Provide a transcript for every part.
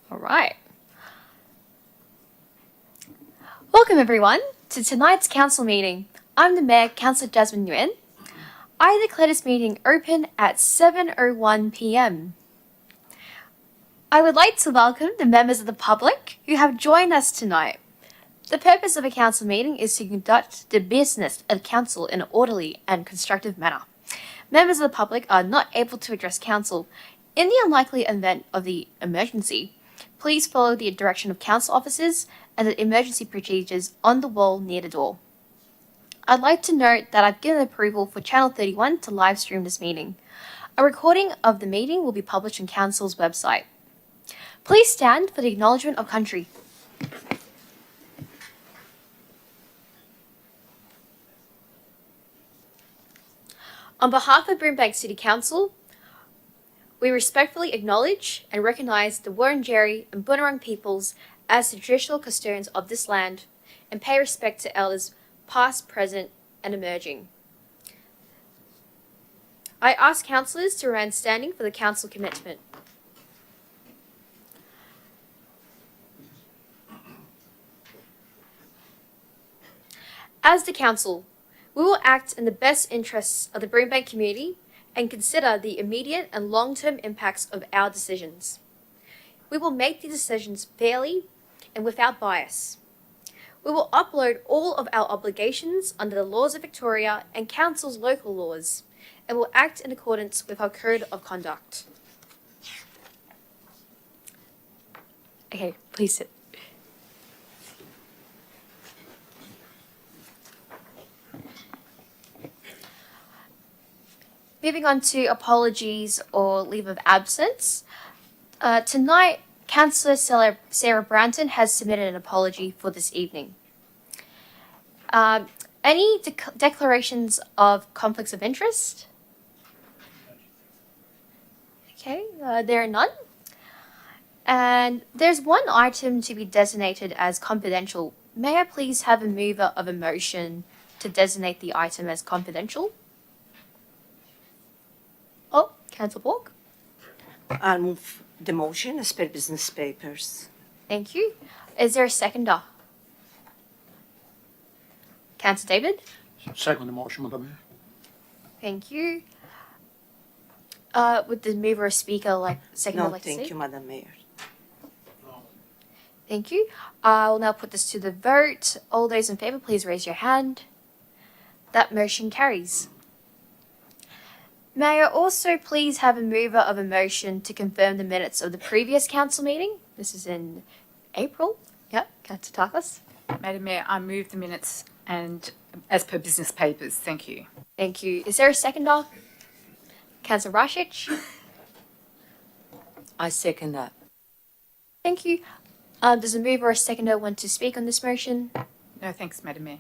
All right. Welcome everyone to tonight's council meeting. I'm the Mayor, Councillor Jasmine Nguyen. I declare this meeting open at 7:01 p.m. I would like to welcome the members of the public who have joined us tonight. The purpose of a council meeting is to conduct the business of council in an orderly and constructive manner. Members of the public are not able to address council. In the unlikely event of the emergency, please follow the direction of council officers and the emergency procedures on the wall near the door. I'd like to note that I've given approval for Channel 31 to live stream this meeting. A recording of the meeting will be published on council's website. Please stand for the acknowledgement of country. On behalf of Brimbank City Council, we respectfully acknowledge and recognise the Wurundjeri and Bunurong peoples as the traditional custodians of this land and pay respect to elders past, present and emerging. I ask councillors to remain standing for the council commitment. As the council, we will act in the best interests of the Brimbank community and consider the immediate and long-term impacts of our decisions. We will make the decisions fairly and without bias. We will upload all of our obligations under the laws of Victoria and Council's local laws, and will act in accordance with our code of conduct. Okay, please sit. Moving on to apologies or leave of absence. Tonight, Councillor Sarah Branton has submitted an apology for this evening. Any declarations of conflicts of interest? Okay, there are none. And there's one item to be designated as confidential. May I please have a mover of a motion to designate the item as confidential? Oh, Councillor Bork. I'll move the motion as per business papers. Thank you. Is there a seconder? Councillor David? Second the motion, Madam Mayor. Thank you. Would the mover or speaker seconder No, like to thank say? you, Madam Mayor. Thank you. I will now put this to the vote. All those in favour, please raise your hand. That motion carries. May I also please have a mover of a motion to confirm the minutes of the previous council meeting? This is in April. Yep, Councillor Tarkas. Madam Mayor, I move the minutes and as per business papers. Thank you. Thank you. Is there a seconder? Councillor Rashich. I second that. Thank you. Does a mover or a seconder want to speak on this motion? No, thanks, Madam Mayor.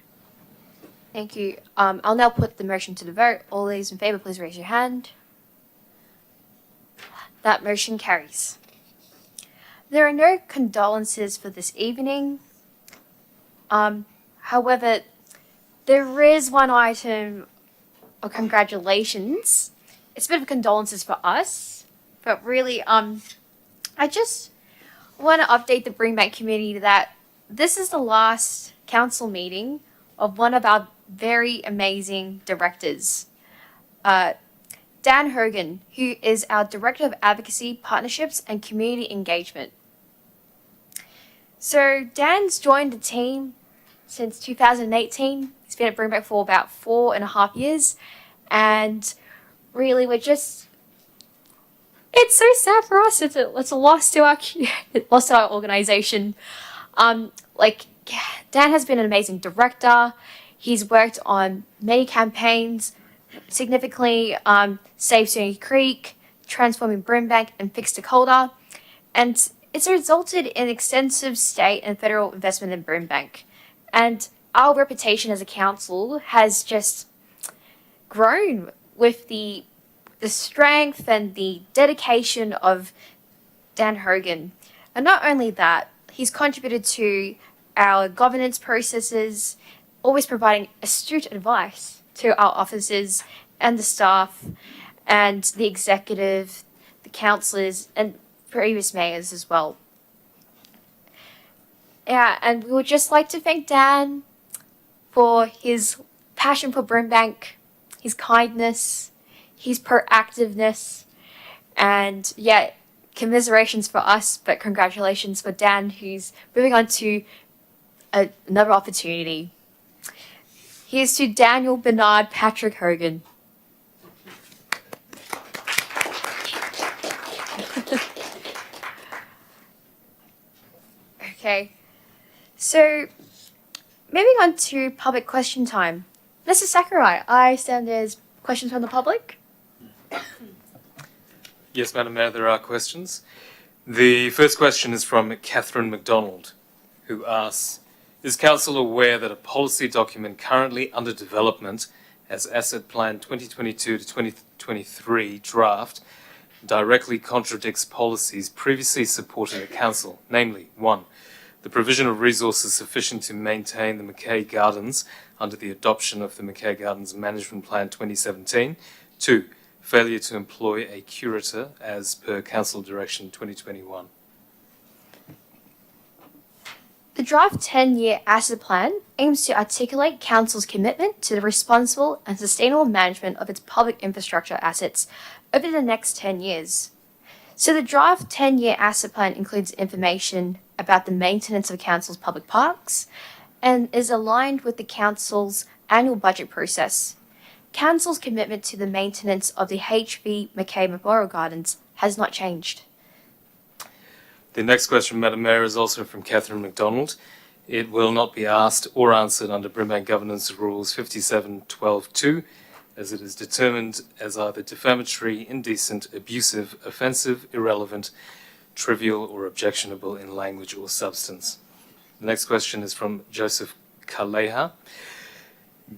Thank you. I'll now put the motion to the vote. All those in favour, please raise your hand. That motion carries. There are no condolences for this evening. However, there is one item of congratulations. It's a bit of condolences for us, but really, I just want to update the Brimbank community that this is the last council meeting of one of our very amazing directors, Dan Hogan, who is our Director of Advocacy, Partnerships and Community Engagement. So Dan's joined the team since 2018. He's been at Brimbank for about 4.5 years, and really it's so sad for us. It's a loss to our organization. Dan has been an amazing director. He's worked on many campaigns, significantly Save Stony Creek, Transforming Brimbank, and Fix Dakota. And it's resulted in extensive state and federal investment in Brimbank. And our reputation as a council has just grown with the strength and the dedication of Dan Hogan. And not only that, he's contributed to our governance processes, always providing astute advice to our officers and the staff and the executive, the councillors and previous mayors as well. Yeah, and we would just like to thank Dan for his passion for Brimbank, his kindness, his proactiveness, and yeah, commiserations for us, but congratulations for Dan, who's moving on to another opportunity. Here's to Daniel Bernard Patrick Hogan. Okay, so moving on to public question time. Mr. Sakurai, I understand there's questions from the public? Yes, Madam Mayor, there are questions. The first question is from Catherine MacDonald, who asks, is Council aware that a policy document currently under development as Asset Plan 2022 to 2023 draft directly contradicts policies previously supported at Council, namely, 1. The provision of resources sufficient to maintain the Mackay Gardens under the adoption of the Mackay Gardens Management Plan 2017. 2. Failure to employ a curator as per Council Direction 2021. The draft 10-year asset plan aims to articulate Council's commitment to the responsible and sustainable management of its public infrastructure assets over the next 10 years. So the draft 10-year asset plan includes information about the maintenance of Council's public parks and is aligned with the Council's annual budget process. Council's commitment to the maintenance of the H.V. Mackay Memorial Gardens has not changed. The next question, Madam Mayor, is also from Catherine MacDonald. It will not be asked or answered under Brimbank Governance Rules 57.12.2, as it is determined as either defamatory, indecent, abusive, offensive, irrelevant, trivial, or objectionable in language or substance. The next question is from Joseph Kaleha.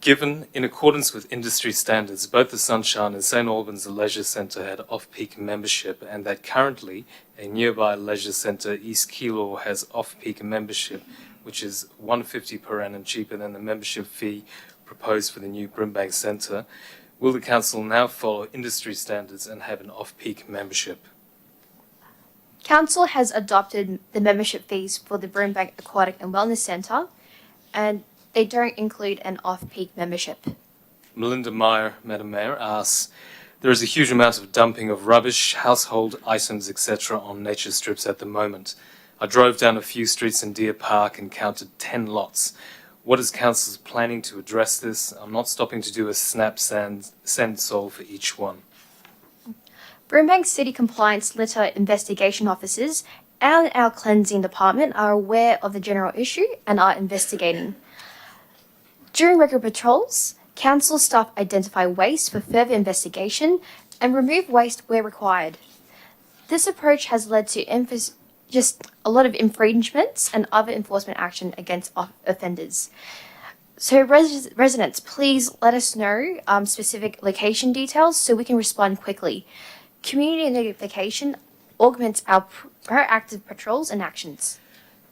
Given, in accordance with industry standards, both the Sunshine and St Albans Leisure Centre had off-peak membership, and that currently a nearby leisure centre, East Keilor, has off-peak membership, which is $150 per annum cheaper than the membership fee proposed for the new Brimbank Centre, will the Council now follow industry standards and have an off-peak membership? Council has adopted the membership fees for the Brimbank Aquatic and Wellness Centre, and they don't include an off-peak membership. Melinda Meyer, Madam Mayor, asks, there is a huge amount of dumping of rubbish, household items, etc. on nature strips at the moment. I drove down a few streets in Deer Park and counted 10 lots. What is Council's planning to address this? I'm not stopping to do a snap send solve for each one. Brimbank City Compliance Litter Investigation Officers and our cleansing department are aware of the general issue and are investigating. During regular patrols, Council staff identify waste for further investigation and remove waste where required. This approach has led to just a lot of infringements and other enforcement action against offenders. So residents, please let us know specific location details so we can respond quickly. Community notification augments our proactive patrols and actions.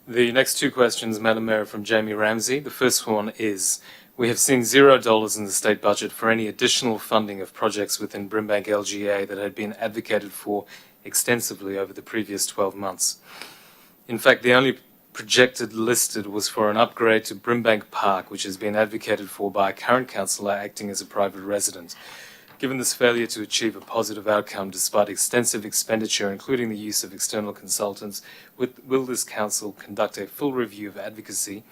The next two questions, Madam Mayor, from Jamie Ramsey. The first one is, we have seen $0 in the state budget for any additional funding of projects within Brimbank LGA that had been advocated for extensively over the previous 12 months. In fact, the only projected listed was for an upgrade to Brimbank Park, which has been advocated for by a current councillor acting as a private resident. Given this failure to achieve a positive outcome despite extensive expenditure, including the use of external consultants, will this council conduct a full review of advocacy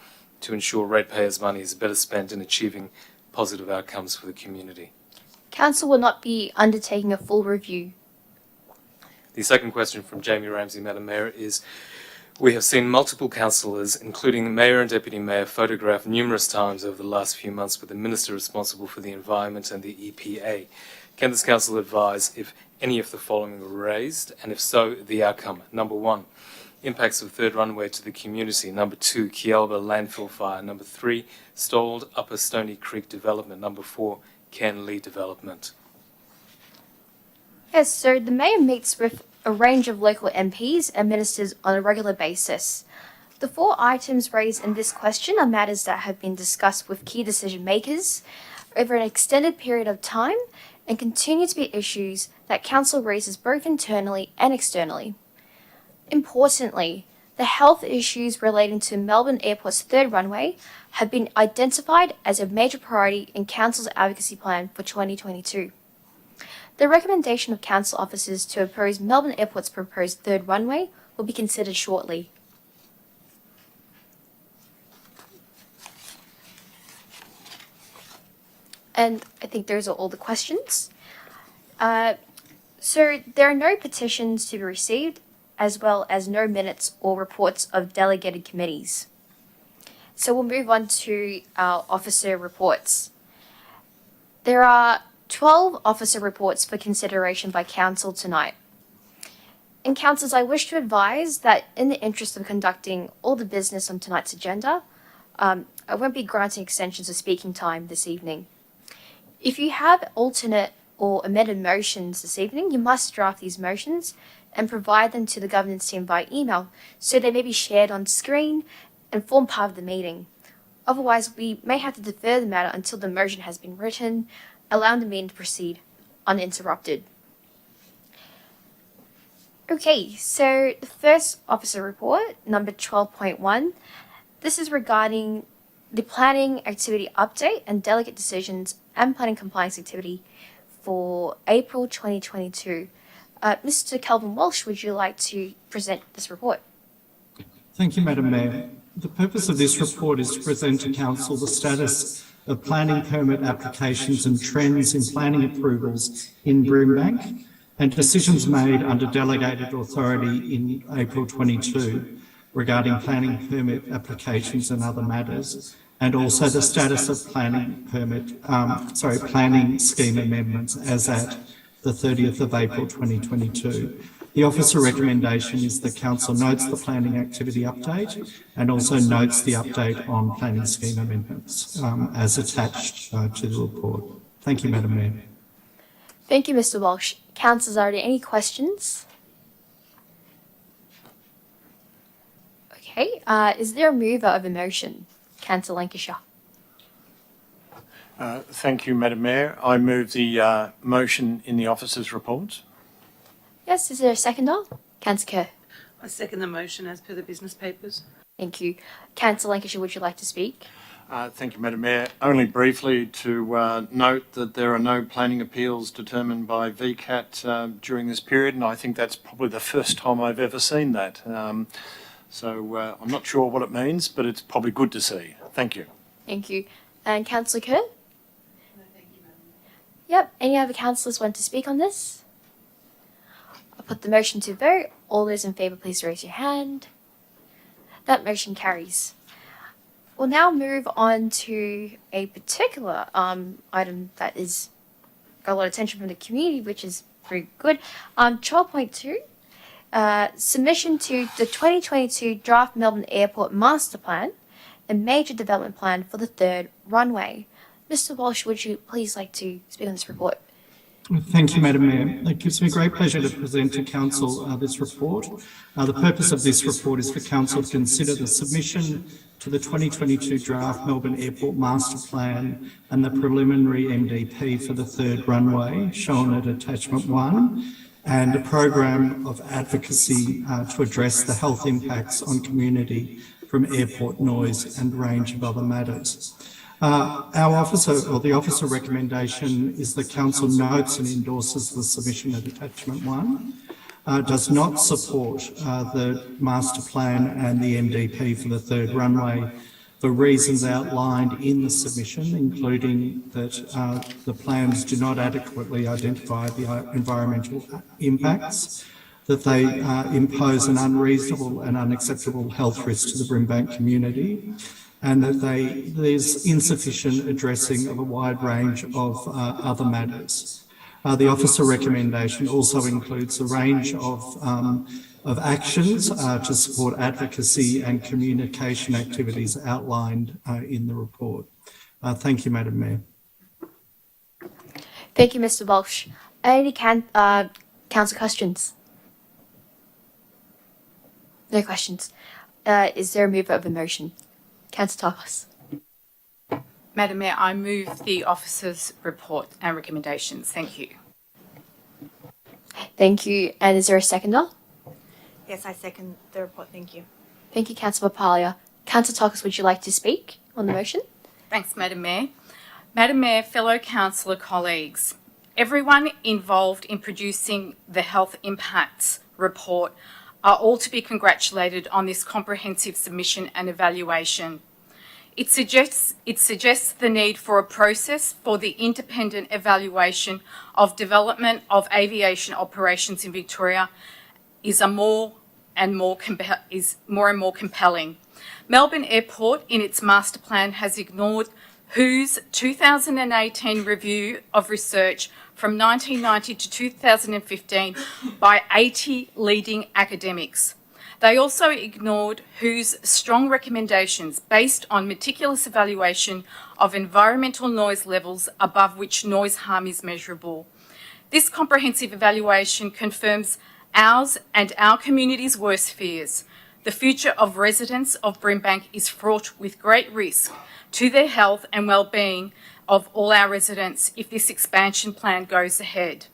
to ensure ratepayers' money is better spent in achieving positive outcomes for the community? Council will not be undertaking a full review. The second question from Jamie Ramsey, Madam Mayor, is, we have seen multiple councillors, including the Mayor and Deputy Mayor, photographed numerous times over the last few months with the Minister responsible for the Environment and the EPA. Can this council advise if any of the following were raised, and if so, the outcome? Number 1, impacts of third runway to the community. Number 2, Kialba landfill fire. Number 3, stalled Upper Stony Creek development. Number 4, Ken Lee development. Yes, so the Mayor meets with a range of local MPs and ministers on a regular basis. The 4 items raised in this question are matters that have been discussed with key decision makers over an extended period of time and continue to be issues that Council raises both internally and externally. Importantly, The health issues relating to Melbourne Airport's third runway have been identified as a major priority in Council's advocacy plan for 2022. The recommendation of Council officers to oppose Melbourne Airport's proposed third runway will be considered shortly. And I think those are all the questions. So there are no petitions to be received, as well as no minutes or reports of delegated committees. So we'll move on to our officer reports. There are 12 officer reports for consideration by Council tonight. And Councillors, I wish to advise that in the interest of conducting all the business on tonight's agenda, I won't be granting extensions of speaking time this evening. If you have alternate or amended motions this evening, you must draft these motions and provide them to the governance team by email so they may be shared on screen and form part of the meeting. Otherwise, we may have to defer the matter until the motion has been written, allowing the meeting to proceed uninterrupted. Okay, so the first officer report, number 12.1, this is regarding the planning activity update and delegate decisions and planning compliance activity for April 2022. Mr. Calvin Walsh, would you like to present this report? Thank you, Madam Mayor. The purpose of this report is to present to Council the status of planning permit applications and trends in planning approvals in Brimbank and decisions made under delegated authority in April 22 regarding planning permit applications and other matters, and also the status of planning scheme amendments as at the 30th of April 2022. The officer recommendation is that Council notes the planning activity update and also notes the update on planning scheme amendments as attached to the report. Thank you, Madam Mayor. Thank you, Mr. Walsh. Councillors, are there any questions? Okay, is there a mover of a motion? Councillor Lancashire. Thank you, Madam Mayor. I move the motion in the officers' report. Yes, is there a seconder? Councillor Kerr. I second the motion as per the business papers. Thank you. Councillor Lancashire, would you like to speak? Thank you, Madam Mayor. Only briefly to note that there are no planning appeals determined by VCAT during this period, and I think that's probably the first time I've ever seen that. So I'm not sure what it means, but it's probably good to see. Thank you. Thank you. And Councillor Kerr? No, thank you, Madam. Yep. Any other councillors want to speak on this? I'll put the motion to vote. All those in favour, please raise your hand. That motion carries. We'll now move on to a particular item that is got a lot of attention from the community, which is very good. 12.2, submission to the 2022 draft Melbourne Airport Master Plan and Major Development Plan for the third runway. Mr. Walsh, would you please like to speak on this report? Thank you, Madam Mayor. It gives me great pleasure to present to Council this report. The purpose of this report is for Council to consider the submission to the 2022 draft Melbourne Airport Master Plan and the preliminary MDP for the third runway, shown at Attachment 1, and a program of advocacy to address the health impacts on community from airport noise and a range of other matters. Our officer, or the officer recommendation, is that Council notes and endorses the submission at Attachment 1, does not support the master plan and the MDP for the third runway for reasons outlined in the submission, including that the plans do not adequately identify the environmental impacts, that they impose an unreasonable and unacceptable health risk to the Brimbank community, and that there's insufficient addressing of a wide range of other matters. The officer recommendation also includes a range of actions to support advocacy and communication activities outlined in the report. Thank you, Madam Mayor. Thank you, Mr. Walsh. Any council questions? No questions. Is there a mover of a motion? Councillor Thomas. Madam Mayor, I move the officers' report and recommendations. Thank you. Thank you. And is there a seconder? Yes, I second the report. Thank you. Thank you, Councillor Papalia. Councillor Tokas, would you like to speak on the motion? Thanks, Madam Mayor. Madam Mayor, fellow councillor colleagues, everyone involved in producing the health impacts report are all to be congratulated on this comprehensive submission and evaluation. It suggests the need for a process for the independent evaluation of development of aviation operations in Victoria is more and more compelling. Melbourne Airport, in its master plan, has ignored WHO's 2018 review of research from 1990 to 2015 by 80 leading academics. They also ignored WHO's strong recommendations based on meticulous evaluation of environmental noise levels above which noise harm is measurable. This comprehensive evaluation confirms ours and our community's worst fears. The future of residents of Brimbank is fraught with great risk to their health and well-being of all our residents if this expansion plan goes ahead.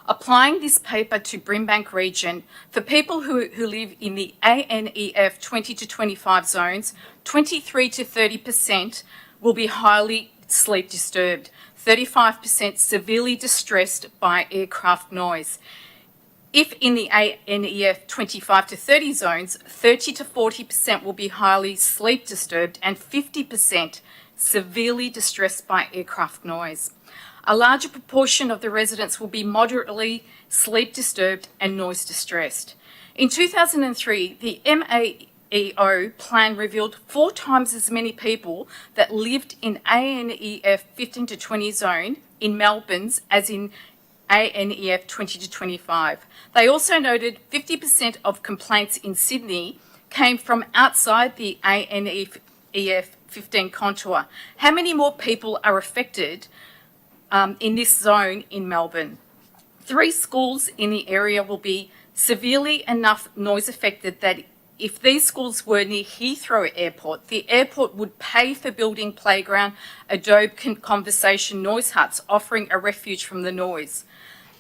Applying this paper to Brimbank region, for people who live in the ANEF 20 to 25 zones, 23 to 30% will be highly sleep disturbed, 35% severely distressed by aircraft noise. If in the ANEF 25 to 30 zones, 30 to 40% will be highly sleep disturbed and 50% severely distressed by aircraft noise. A larger proportion of the residents will be moderately sleep disturbed and noise distressed. In 2003, the MAEO plan revealed 4 times as many people that lived in ANEF 15 to 20 zone in Melbourne's as in ANEF 20 to 25. They also noted 50% of complaints in Sydney came from outside the ANEF 15 contour. How many more people are affected in this zone in Melbourne? 3 schools in the area will be severely enough noise affected that if these schools were near Heathrow Airport, the airport would pay for building playground adobe conversation noise huts offering a refuge from the noise.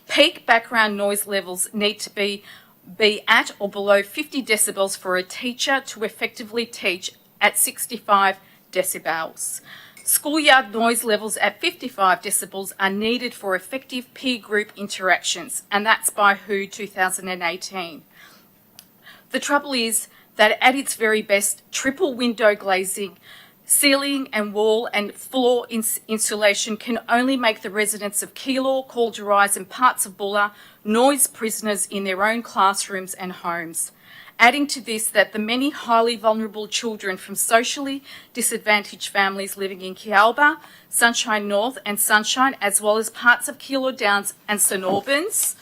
Peak background noise levels need to be at or below 50 decibels for a teacher to effectively teach at 65 decibels. Schoolyard noise levels at 55 decibels are needed for effective peer group interactions, and that's by WHO 2018. The trouble is that at its very best, triple window glazing, ceiling and wall and floor insulation can only make the residents of Keilor, Calderise and parts of Bulla noise prisoners in their own classrooms and homes. Adding to this that the many highly vulnerable children from socially disadvantaged families living in Kealba, Sunshine North and Sunshine, as well as parts of Keilor Downs and St Albans,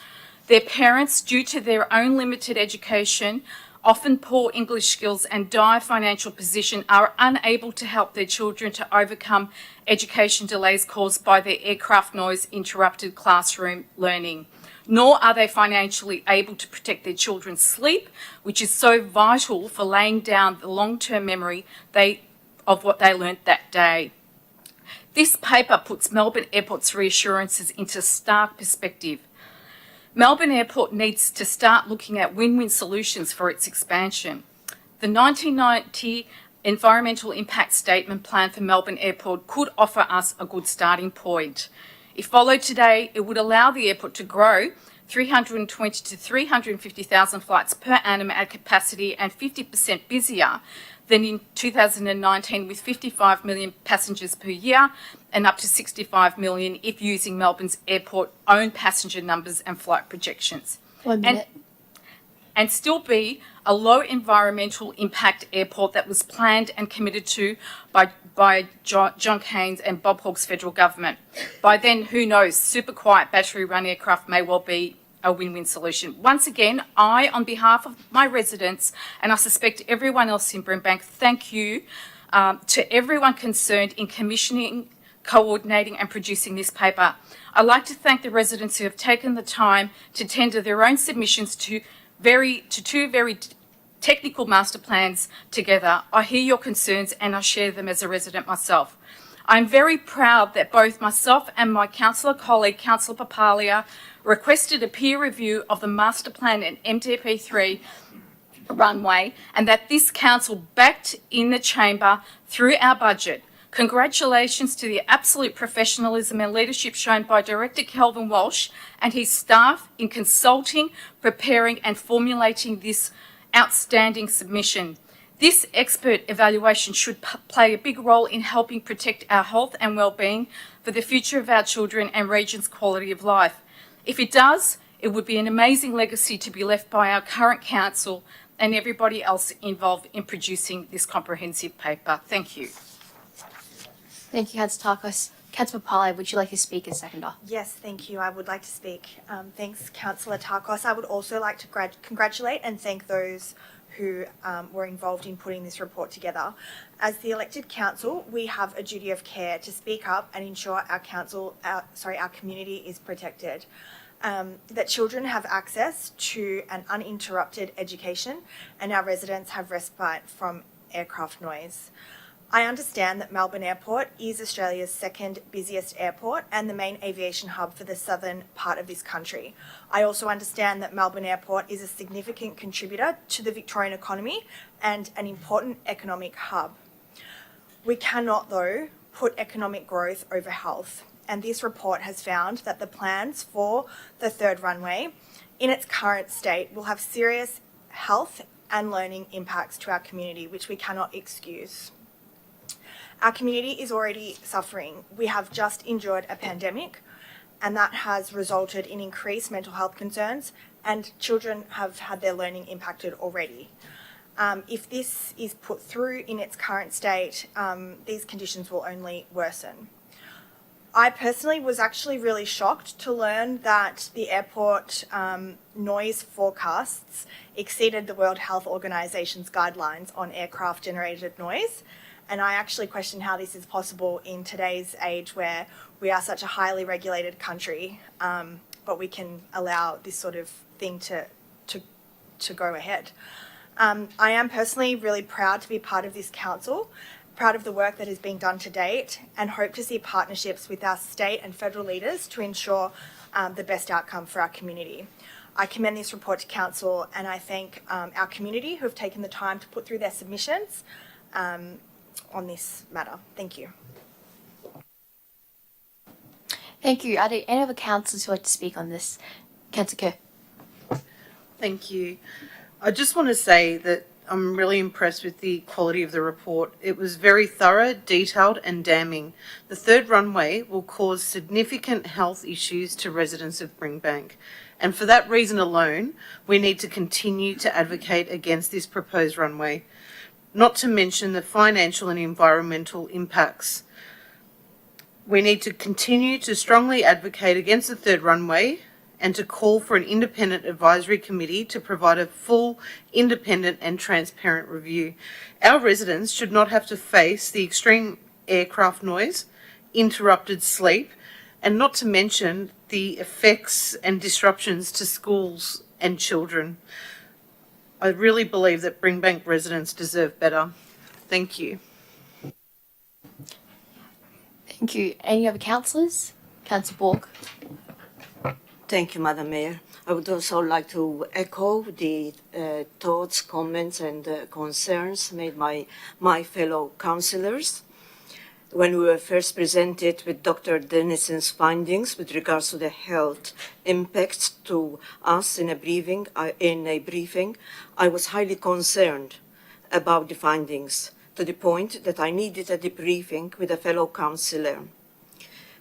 their parents, due to their own limited education, often poor English skills and dire financial position, are unable to help their children to overcome education delays caused by their aircraft noise interrupted classroom learning. Nor are they financially able to protect their children's sleep, which is so vital for laying down the long-term memory of what they learnt that day. This paper puts Melbourne Airport's reassurances into stark perspective. Melbourne Airport needs to start looking at win-win solutions for its expansion. The 1990 Environmental Impact Statement Plan for Melbourne Airport could offer us a good starting point. If followed today, it would allow the airport to grow 320 to 350,000 flights per annum at capacity and 50% busier than in 2019 with 55 million passengers per year and up to 65 million if using Melbourne's airport own passenger numbers and flight projections. 1 minute. And still be a low environmental impact airport that was planned and committed to by John Keynes and Bob Hawke's federal government. By then, who knows, super quiet battery run aircraft may well be a win-win solution. Once again, I, on behalf of my residents, and I suspect everyone else in Brimbank, thank you to everyone concerned in commissioning, coordinating and producing this paper. I'd like to thank the residents who have taken the time to tender their own submissions to two very technical master plans together. I hear your concerns and I share them as a resident myself. I'm very proud that both myself and my councillor colleague, Councillor Papalia, requested a peer review of the master plan and MDP3 runway, and that this council backed in the chamber through our budget. Congratulations to the absolute professionalism and leadership shown by Director Kelvin Walsh and his staff in consulting, preparing and formulating this outstanding submission. This expert evaluation should play a big role in helping protect our health and well-being for the future of our children and region's quality of life. If it does, it would be an amazing legacy to be left by our current council and everybody else involved in producing this comprehensive paper. Thank you. Thank you, Councillor Tarkos. Councillor Papali, would you like to speak as seconder? Yes, thank you. I would like to speak. Thanks, Councillor Tarkos. I would also like to congratulate and thank those who were involved in putting this report together. As the elected council, we have a duty of care to speak up and ensure our community is protected. That children have access to an uninterrupted education and our residents have respite from aircraft noise. I understand that Melbourne Airport is Australia's second busiest airport and the main aviation hub for the southern part of this country. I also understand that Melbourne Airport is a significant contributor to the Victorian economy and an important economic hub. We cannot, though, put economic growth over health, and this report has found that the plans for the third runway in its current state will have serious health and learning impacts to our community, which we cannot excuse. Our community is already suffering. We have just endured a pandemic, and that has resulted in increased mental health concerns, and children have had their learning impacted already. If this is put through in its current state, these conditions will only worsen. I personally was actually really shocked to learn that the airport noise forecasts exceeded the World Health Organization's guidelines on aircraft-generated noise. And I actually question how this is possible in today's age where we are such a highly regulated country, but we can allow this sort of thing to go ahead. I am personally really proud to be part of this council, proud of the work that is being done to date, and hope to see partnerships with our state and federal leaders to ensure the best outcome for our community. I commend this report to council, and I thank our community who have taken the time to put through their submissions on this matter. Thank you. Thank you. Are there any other councillors who would like to speak on this? Councillor Kerr. Thank you. I just want to say that I'm really impressed with the quality of the report. It was very thorough, detailed and damning. The third runway will cause significant health issues to residents of Brimbank. And for that reason alone, we need to continue to advocate against this proposed runway, not to mention the financial and environmental impacts. We need to continue to strongly advocate against the third runway and to call for an independent advisory committee to provide a full, independent and transparent review. Our residents should not have to face the extreme aircraft noise, interrupted sleep, and not to mention the effects and disruptions to schools and children. I really believe that Brimbank residents deserve better. Thank you. Thank you. Any other councillors? Councillor Borg. Thank you, Madam Mayor. I would also like to echo the thoughts, comments and concerns made by my fellow councillors. When we were first presented with Dr. Denison's findings with regards to the health impacts to us in a briefing, I was highly concerned about the findings, to the point that I needed a debriefing with a fellow councillor.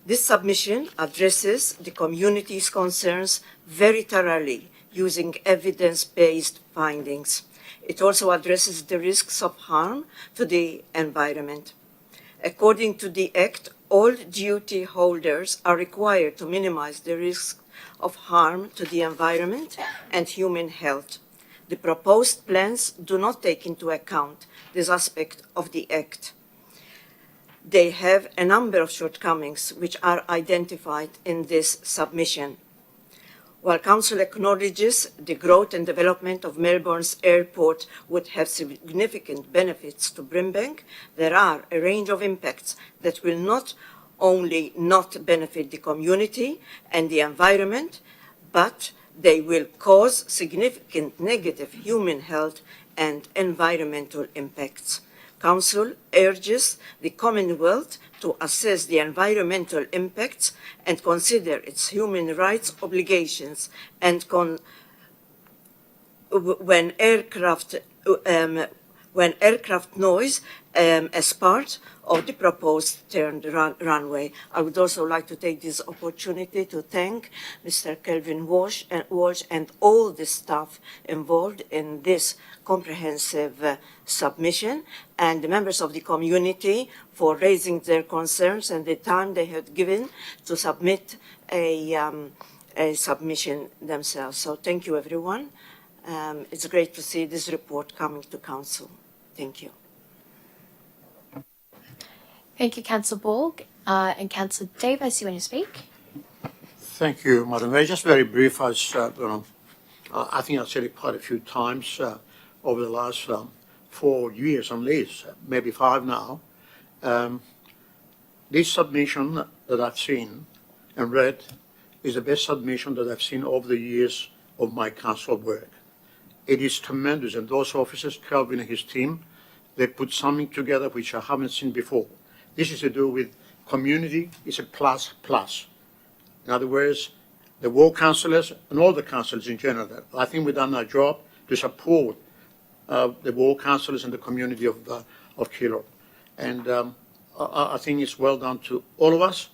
This submission addresses the community's concerns very thoroughly, using evidence-based findings. It also addresses the risks of harm to the environment. According to the Act, all duty holders are required to minimize the risk of harm to the environment and human health. The proposed plans do not take into account this aspect of the Act. They have a number of shortcomings which are identified in this submission. While Council acknowledges the growth and development of Melbourne's airport would have significant benefits to Brimbank, there are a range of impacts that will not only not benefit the community and the environment, but they will cause significant negative human health and environmental impacts. Council urges the Commonwealth to assess the environmental impacts and consider its human rights obligations and when aircraft noise as part of the proposed turned runway. I would also like to take this opportunity to thank Mr. Kelvin Walsh and all the staff involved in this comprehensive submission, and the members of the community for raising their concerns and the time they had given to submit a submission themselves. So thank you, everyone. It's great to see this report coming to Council. Thank you. Thank you, Councillor Borg. And Councillor Davis, you want to speak? Thank you, Madam Mayor. Just very brief, as I think I've said it quite a few times over the last 4 years at least, maybe 5 now. This submission that I've seen and read is the best submission that I've seen over the years of my council work. It is tremendous, and those officers, Kelvin and his team, they put something together which I haven't seen before. This is to do with community, it's a plus. In other words, the ward councillors and all the councillors in general, I think we've done our job to support the ward councillors and the community of Kilo. And I think it's well done to all of us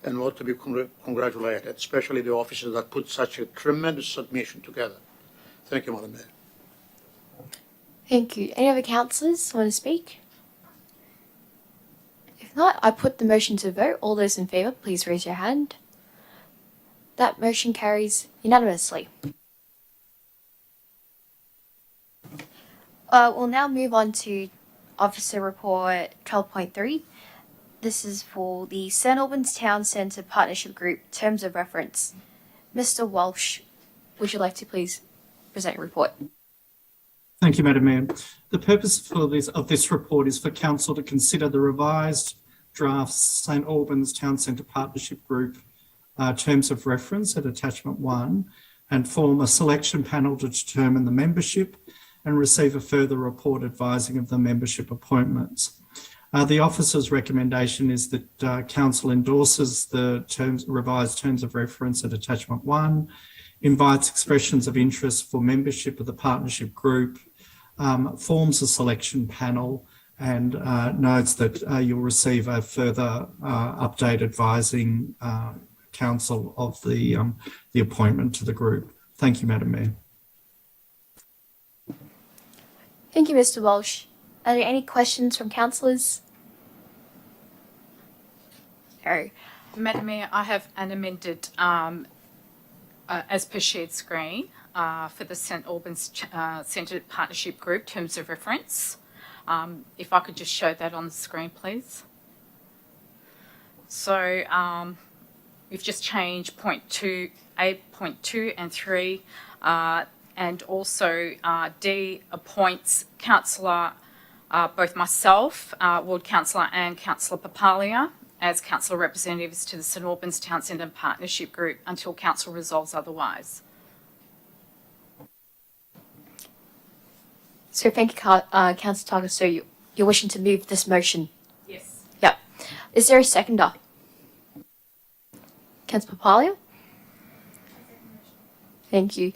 and ought to be congratulated, especially the officers that put such a tremendous submission together. Thank you, Madam Mayor. Thank you. Any other councillors want to speak? If not, I put the motion to vote. All those in favour, please raise your hand. That motion carries unanimously. We'll now move on to Officer Report 12.3. This is for the St Albans Town Centre Partnership Group Terms of Reference. Mr. Walsh, would you like to please present your report? Thank you, Madam Mayor. The purpose of this report is for Council to consider the revised draft St Albans Town Centre Partnership Group Terms of Reference at Attachment 1 and form a selection panel to determine the membership and receive a further report advising of the membership appointments. The officer's recommendation is that Council endorses the revised Terms of Reference at Attachment 1, invites expressions of interest for membership of the partnership group, forms a selection panel, and notes that you'll receive a further update advising Council of the appointment to the group. Thank you, Madam Mayor. Thank you, Mr. Walsh. Are there any questions from councillors? No. Madam Mayor, I have an amended, as per shared screen, for the St Albans Centre Partnership Group Terms of Reference. If I could just show that on the screen, please. So we've just changed point 2, A.2 and 3, and also D appoints Councillor, both myself, Ward Councillor and Councillor Papalia, as council representatives to the St Albans Town Centre Partnership Group until council resolves otherwise. So thank you, Councillor Targa. So you're wishing to move this motion? Yes. Yep. Is there a seconder? Councillor Papalia? Thank you.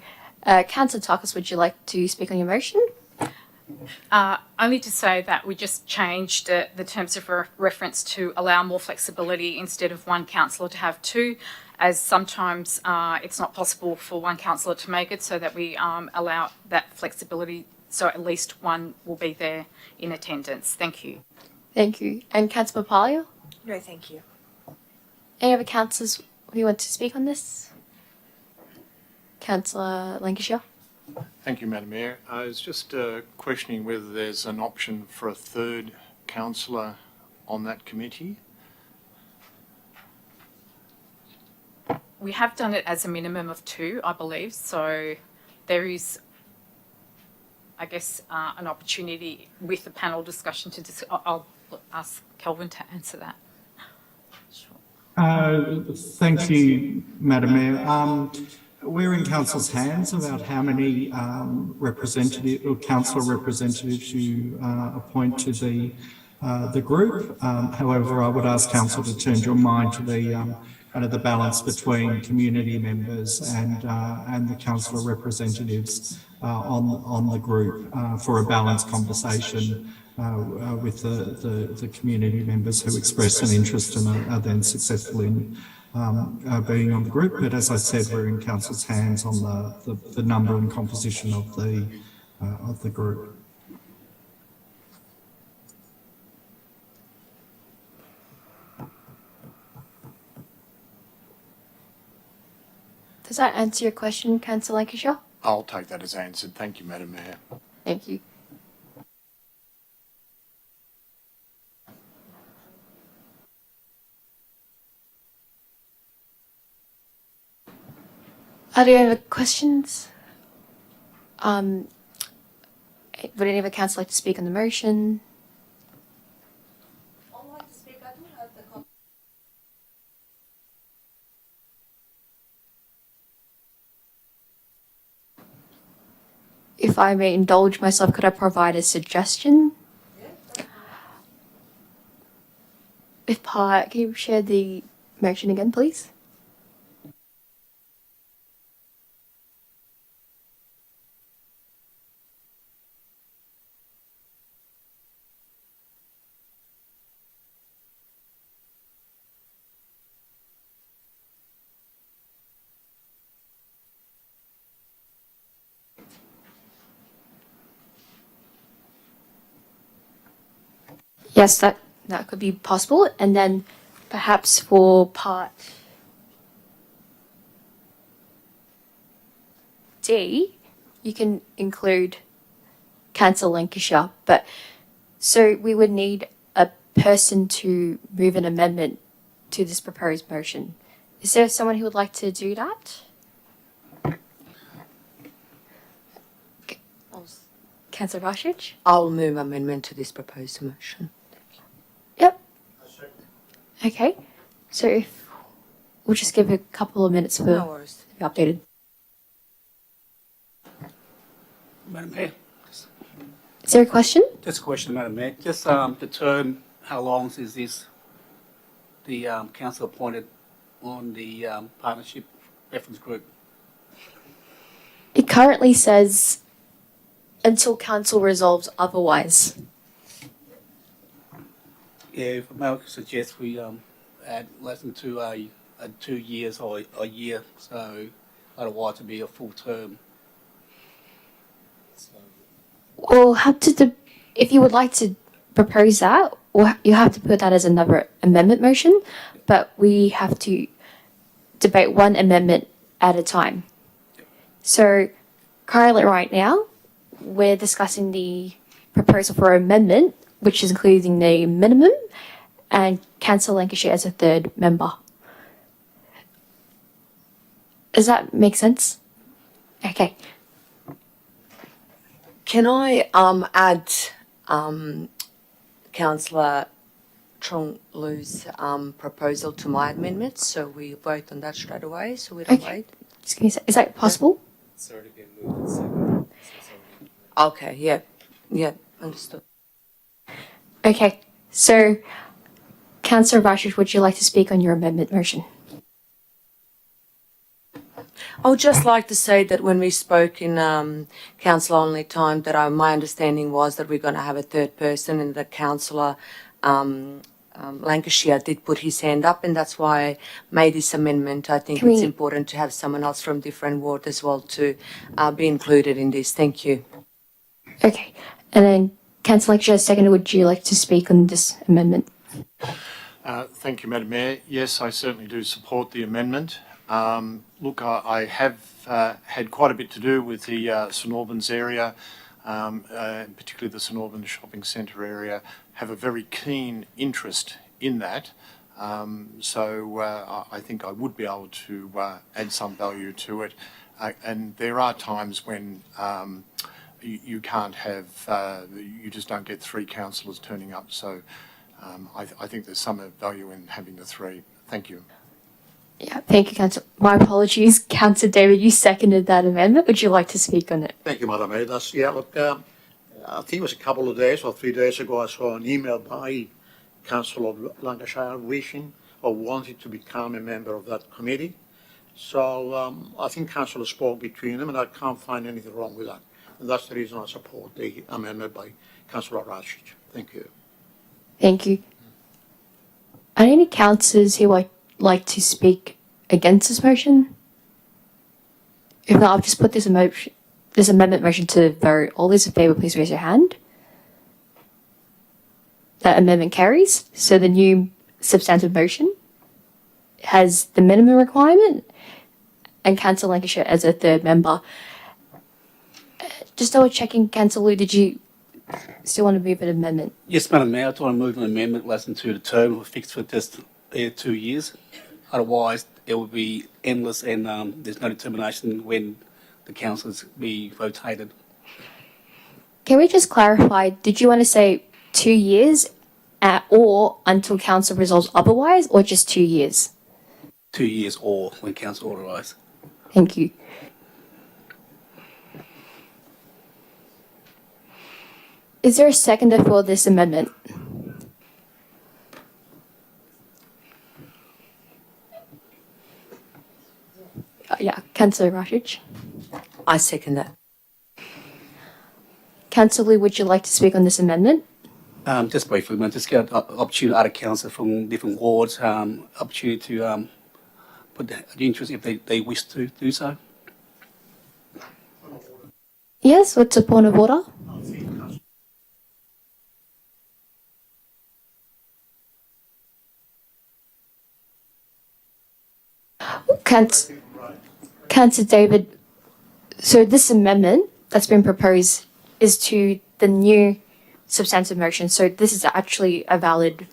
Councillor Tarkas, would you like to speak on your motion? Only to say that we just changed the terms of reference to allow more flexibility instead of one councillor to have 2, as sometimes it's not possible for one councillor to make it, so that we allow that flexibility, so at least one will be there in attendance. Thank you. Thank you. And Councillor Papalia? No, thank you. Any other councillors who want to speak on this? Councillor Lancashire? Thank you, Madam Mayor. I was just questioning whether there's an option for a third councillor on that committee. We have done it as a minimum of 2, I believe, so there is, I guess, an opportunity with the panel discussion to I'll ask Kelvin to answer that. Thank you, Madam Mayor. we're in council's hands about how many representative or council representatives you appoint to the group. However, I would ask council to turn your mind to the kind of the balance between community members and the councillor representatives on the group for a balanced conversation with the community members who express an interest and are then successful in being on the group. But as I said, we're in council's hands on the number and composition of the group. Does that answer your question, Councillor Lancashire? I'll take that as answered. Thank you, Madam Mayor. Thank you. Are there any other questions? Would any of the council like to speak on the motion? If I may indulge myself, could I provide a suggestion? Can you share the motion again, please? Yes, that could be possible. And then perhaps for part D, you can include Council Lancashire. But so we would need a person to move an amendment to this proposed motion. Is there someone who would like to do that? Councillor Rashid? I'll move amendment to this proposed motion. Yep. Okay. So if we'll just give a couple of minutes for No worries. to be updated. Madam Mayor, Is there a question? just a question, Madam Mayor. Just the term, how long is this, the council appointed on the partnership reference group? It currently says until council resolves otherwise. Yeah, if I may suggest we add less than 2 years or a year, so otherwise to be a full term. We'll have to, if you would like to propose that, you have to put that as another amendment motion, but we have to debate one amendment at a time. So currently right now, we're discussing the proposal for amendment, which is including the minimum, and Councillor Lancashire as a third member. Does that make sense? Okay. Can I add Councillor Trong Lu's proposal to my amendment, so we vote on that straight away, so we don't Okay. wait? Just give me a sec. Is that possible? It's already been moved and seconded. Okay, yeah, understood. Okay. So, Councillor Rashid, would you like to speak on your amendment motion? I would just like to say that when we spoke in council only time, that my understanding was that we're going to have a third person, and that Councillor Lancashire did put his hand up, and that's why I made this amendment. I think it's important to have someone else from different ward as well to be included in this. Thank you. Okay. And then, Councillor Lancashire, second, would you like to speak on this amendment? Thank you, Madam Mayor. Yes, I certainly do support the amendment. Look, I have had quite a bit to do with the St Albans area, particularly the St Albans shopping centre area, have a very keen interest in that. So I think I would be able to add some value to it. And there are times when you can't have, you just don't get 3 councillors turning up. So I think there's some value in having the 3. Thank you. Yeah, thank you, Councillor. My apologies, Councillor David, you seconded that amendment. Would you like to speak on it? Thank you, Madam Mayor. I think it was a couple of days or 3 days ago, I saw an email by Council of Lancashire wishing or wanting to become a member of that committee. So I think Council spoke between them, and I can't find anything wrong with that. And that's the reason I support the amendment by Councillor Rashid. Thank you. Thank you. Are there any councillors who would like to speak against this motion? If not, I'll just put this amendment motion to the vote. All those in favour, please raise your hand. That amendment carries. So the new substantive motion has the minimum requirement and Councillor Lancashire as a third member. Just double checking, Councillor Liu, did you still want to move an amendment? Yes, Madam Mayor, I want to move an amendment relating to the term fixed for just 2 years. Otherwise, it will be endless and there's no determination when the councillors be rotated. Can we just clarify, did you want to say 2 years or until council resolves otherwise, or just 2 years? 2 years or when council authorise. Thank you. Is there a seconder for this amendment? Yeah, Councillor Rashid. I second that. Councillor Liu, would you like to speak on this amendment? Just briefly, man, just get an opportunity to other councillors from different wards, opportunity to put the interest if they wish to do so. Yes, what's the point of order? Councillor David, so this amendment that's been proposed is to the new substantive motion. So this is actually a valid,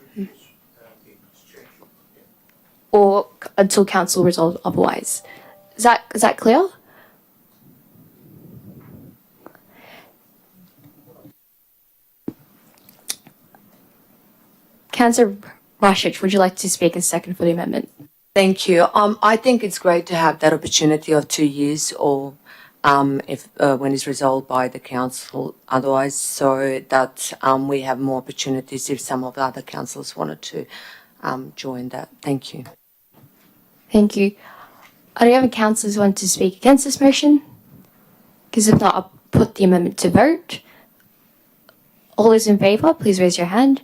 or until council resolves otherwise. Is that clear? Councillor Rashid, would you like to speak as second for the amendment? Thank you. I think it's great to have that opportunity of 2 years or if when it's resolved by the council otherwise, so that we have more opportunities if some of the other councils wanted to join that. Thank you. Thank you. Are there any councillors who want to speak against this motion? Because if not, I'll put the amendment to vote. All those in favour, please raise your hand.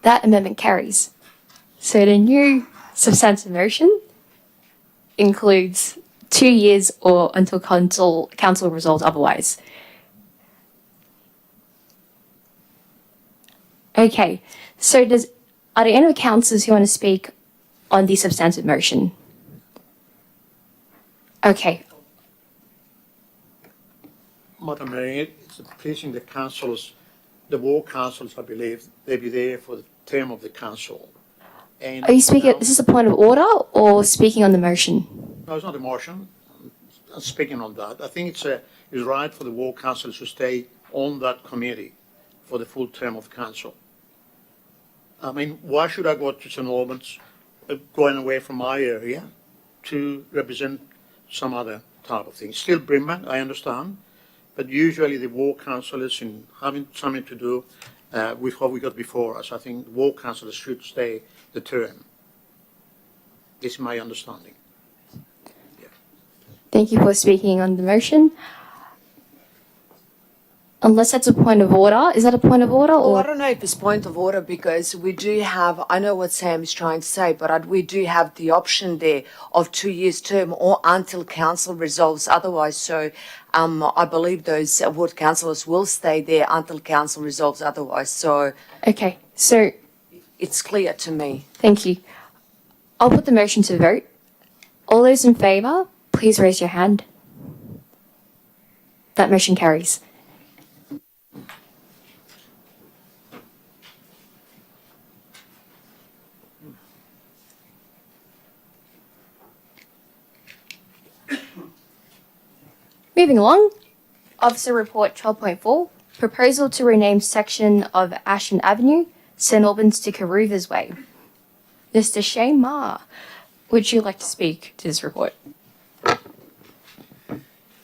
That amendment carries. So the new substantive motion includes 2 years or until council resolves otherwise. Okay, so are there any councillors who want to speak on the substantive motion? Okay. Madam Mayor, it's pleasing the councillors, the ward councillors, I believe, they'll be there for the term of the council. And Are you speaking, is this a point of order or speaking on the motion? No, it's not a motion. I'm speaking on that. I think it's right for the ward councillors to stay on that committee for the full term of council. I mean, why should I go to St Albans, going away from my area to represent some other type of thing? Still Brimbank, I understand, but usually the ward councillors in having something to do with what we got before us, I think ward councillors should stay the term. This is my understanding. Thank you for speaking on the motion. Unless that's a point of order. Is that a point of order? Oh, Or I don't know if it's point of order because we do have, I know what Sam is trying to say, but we do have the option there of 2 years term or until council resolves otherwise. So I believe those ward councillors will stay there until council resolves otherwise. So Okay, so it's clear to me. thank you. I'll put the motion to vote. All those in favour, please raise your hand. That motion carries. Moving along, Officer Report 12.4, proposal to rename section of Ashton Avenue, St Albans to Caruthers Way. Mr. Shane Ma, would you like to speak to this report?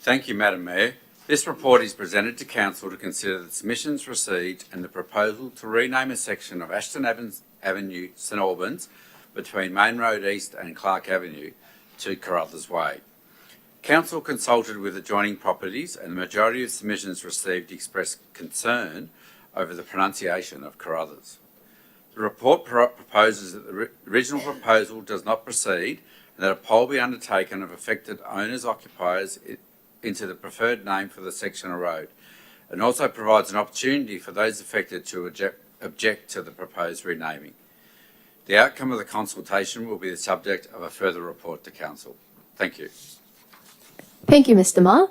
Thank you, Madam Mayor. This report is presented to Council to consider the submissions received and the proposal to rename a section of Ashton Avenue, St Albans, between Main Road East and Clark Avenue to Carruthers Way. Council consulted with adjoining properties and the majority of submissions received expressed concern over the pronunciation of Carruthers. The report proposes that the original proposal does not proceed and that a poll be undertaken of affected owners, occupiers into the preferred name for the section of road, and also provides an opportunity for those affected to object to the proposed renaming. The outcome of the consultation will be the subject of a further report to Council. Thank you. Thank you, Mr. Ma.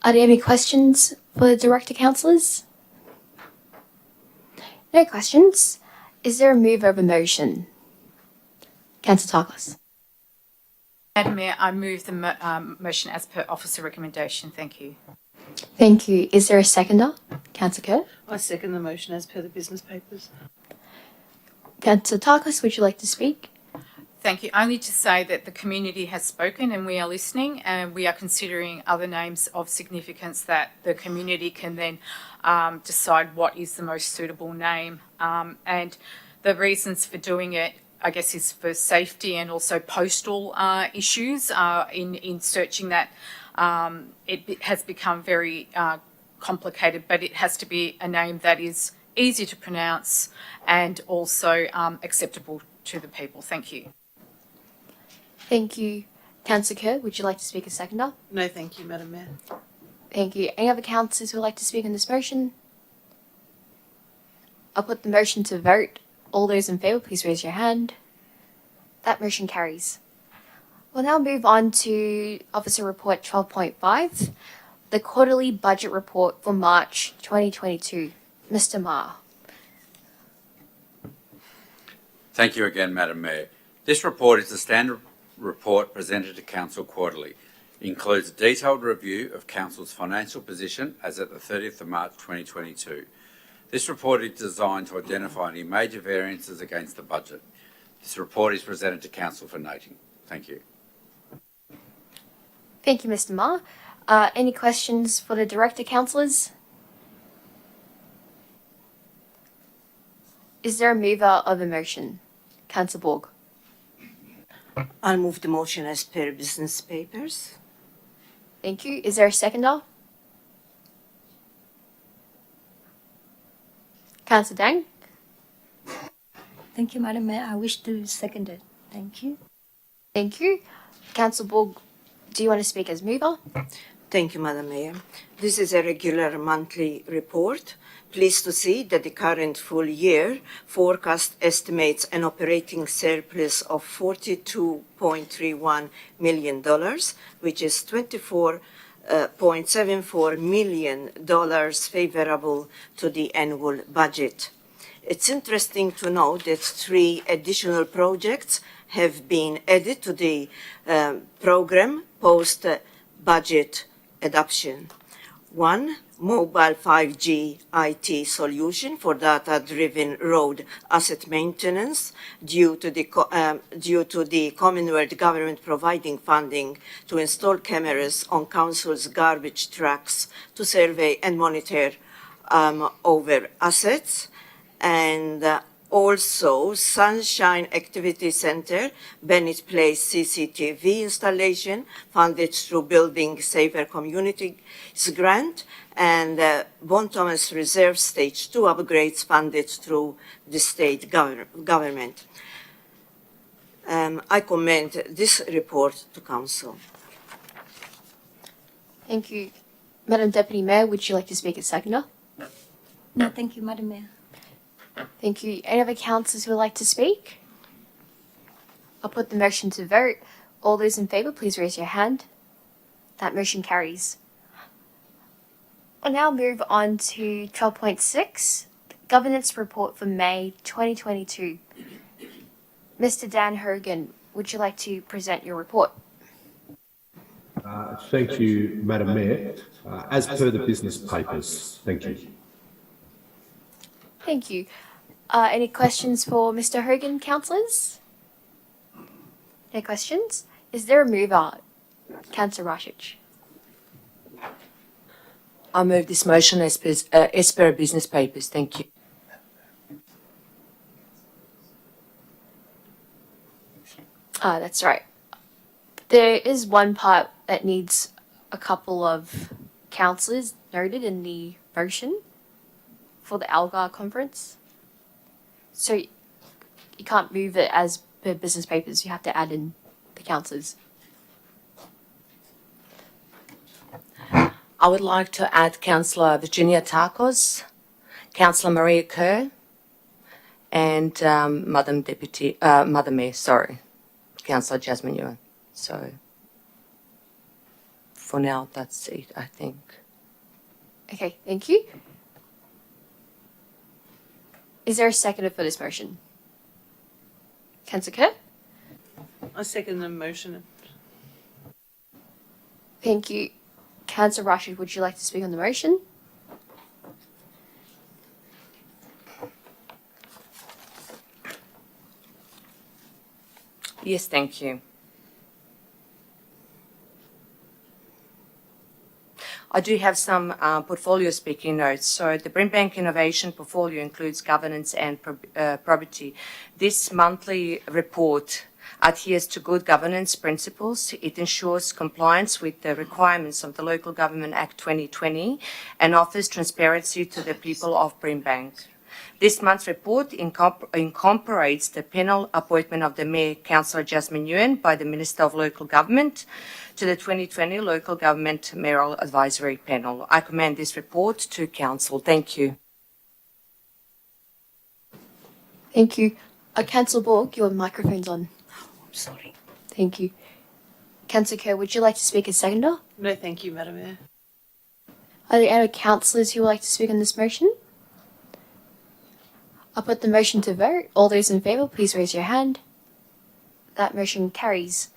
Are there any questions for the Director Councillors? No questions. Is there a move of a motion? Councillor Tarkos. Madam Mayor, I move the motion as per officer recommendation. Thank you. Thank you. Is there a seconder? Councillor Kerr. I second the motion as per the business papers. Councillor Tarkos, would you like to speak? Thank you. Only to say that the community has spoken and we are listening, and we are considering other names of significance that the community can then decide what is the most suitable name. And the reasons for doing it, I guess, is for safety and also postal issues in searching that. It has become very complicated, but it has to be a name that is easy to pronounce and also acceptable to the people. Thank you. Thank you. Councillor Kerr, would you like to speak as seconder? No, thank you, Madam Mayor. Thank you. Any other councillors who would like to speak on this motion? I'll put the motion to vote. All those in favour, please raise your hand. That motion carries. We'll now move on to Officer Report 12.5, the Quarterly Budget Report for March 2022. Mr. Ma. Thank you again, Madam Mayor. This report is a standard report presented to Council quarterly. It includes a detailed review of Council's financial position as at the 30th of March 2022. This report is designed to identify any major variances against the budget. This report is presented to Council for noting. Thank you. Thank you, Mr. Ma. Any questions for the Director Councillors? Is there a mover of a motion? Councillor Borg. I'll move the motion as per business papers. Thank you. Is there a seconder? Councillor Dang. Thank you, Madam Mayor. I wish to second it. Thank you. Thank you. Councillor Borg, do you want to speak as mover? Thank you, Madam Mayor. This is a regular monthly report. Pleased to see that the current full year forecast estimates an operating surplus of $42.31 million, which is $24.74 million favorable to the annual budget. It's interesting to note that 3 additional projects have been added to the program post-budget adoption. 1, mobile 5G IT solution for data-driven road asset maintenance due to the Commonwealth government providing funding to install cameras on council's garbage trucks to survey and monitor over assets. And also Sunshine Activity Center, Bennett Place CCTV installation funded through Building Safer Communities grant, and Bon Thomas Reserve Stage 2 upgrades funded through the state government. I commend this report to Council. Thank you. Madam Deputy Mayor, would you like to speak as seconder? No, thank you, Madam Mayor. Thank you. Any other councillors who would like to speak? I'll put the motion to vote. All those in favour, please raise your hand. That motion carries. We'll now move on to 12.6, Governance Report for May 2022. Mr. Dan Hogan, would you like to present your report? Thank you, Madam Mayor. As per the business papers, thank you. Thank you. Any questions for Mr. Hogan, councillors? Any questions? Is there a mover? Councillor Rashid. I move this motion as per business papers. Thank you. That's right. There is one part that needs a couple of councillors noted in the motion for the Algar conference. So you can't move it as per business papers. You have to add in the councillors. I would like to add Councillor Virginia Tarkos, Councillor Maria Kerr, and Madam Mayor, Councillor Jasmine Yuan. So for now, that's it, I think. Okay, thank you. Is there a seconder for this motion? Councillor Kerr? I second the motion. Thank you. Councillor Rashid, would you like to speak on the motion? Yes, thank you. I do have some portfolio speaking notes. So the Brimbank Innovation portfolio includes governance and probity. This monthly report adheres to good governance principles. It ensures compliance with the requirements of the Local Government Act 2020 and offers transparency to the people of Brimbank. This month's report incorporates the panel appointment of the Mayor, Councillor Jasmine Yuan, by the Minister of Local Government to the 2020 Local Government Mayoral Advisory Panel. I commend this report to Council. Thank you. Thank you. Councillor Borg, your microphone's on. I'm sorry. Thank you. Councillor Kerr, would you like to speak as seconder? No, thank you, Madam Mayor. Are there any councillors who would like to speak on this motion? I'll put the motion to vote. All those in favour, please raise your hand. That motion carries.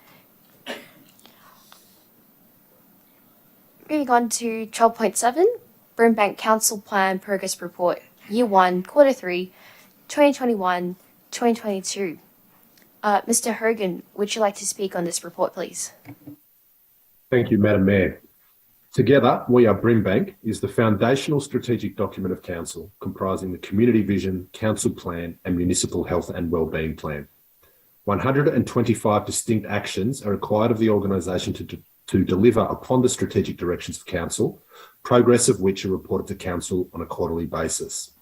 Moving on to 12.7, Brimbank Council Plan Progress Report, Year 1, Quarter 3, 2021-2022. Mr. Hogan, would you like to speak on this report, please? Thank you, Madam Mayor. Together, We Are Brimbank is the foundational strategic document of Council, comprising the Community Vision, Council Plan and Municipal Health and Wellbeing Plan. 125 distinct actions are required of the organisation to deliver upon the strategic directions of Council, progress of which are reported to Council on a quarterly basis.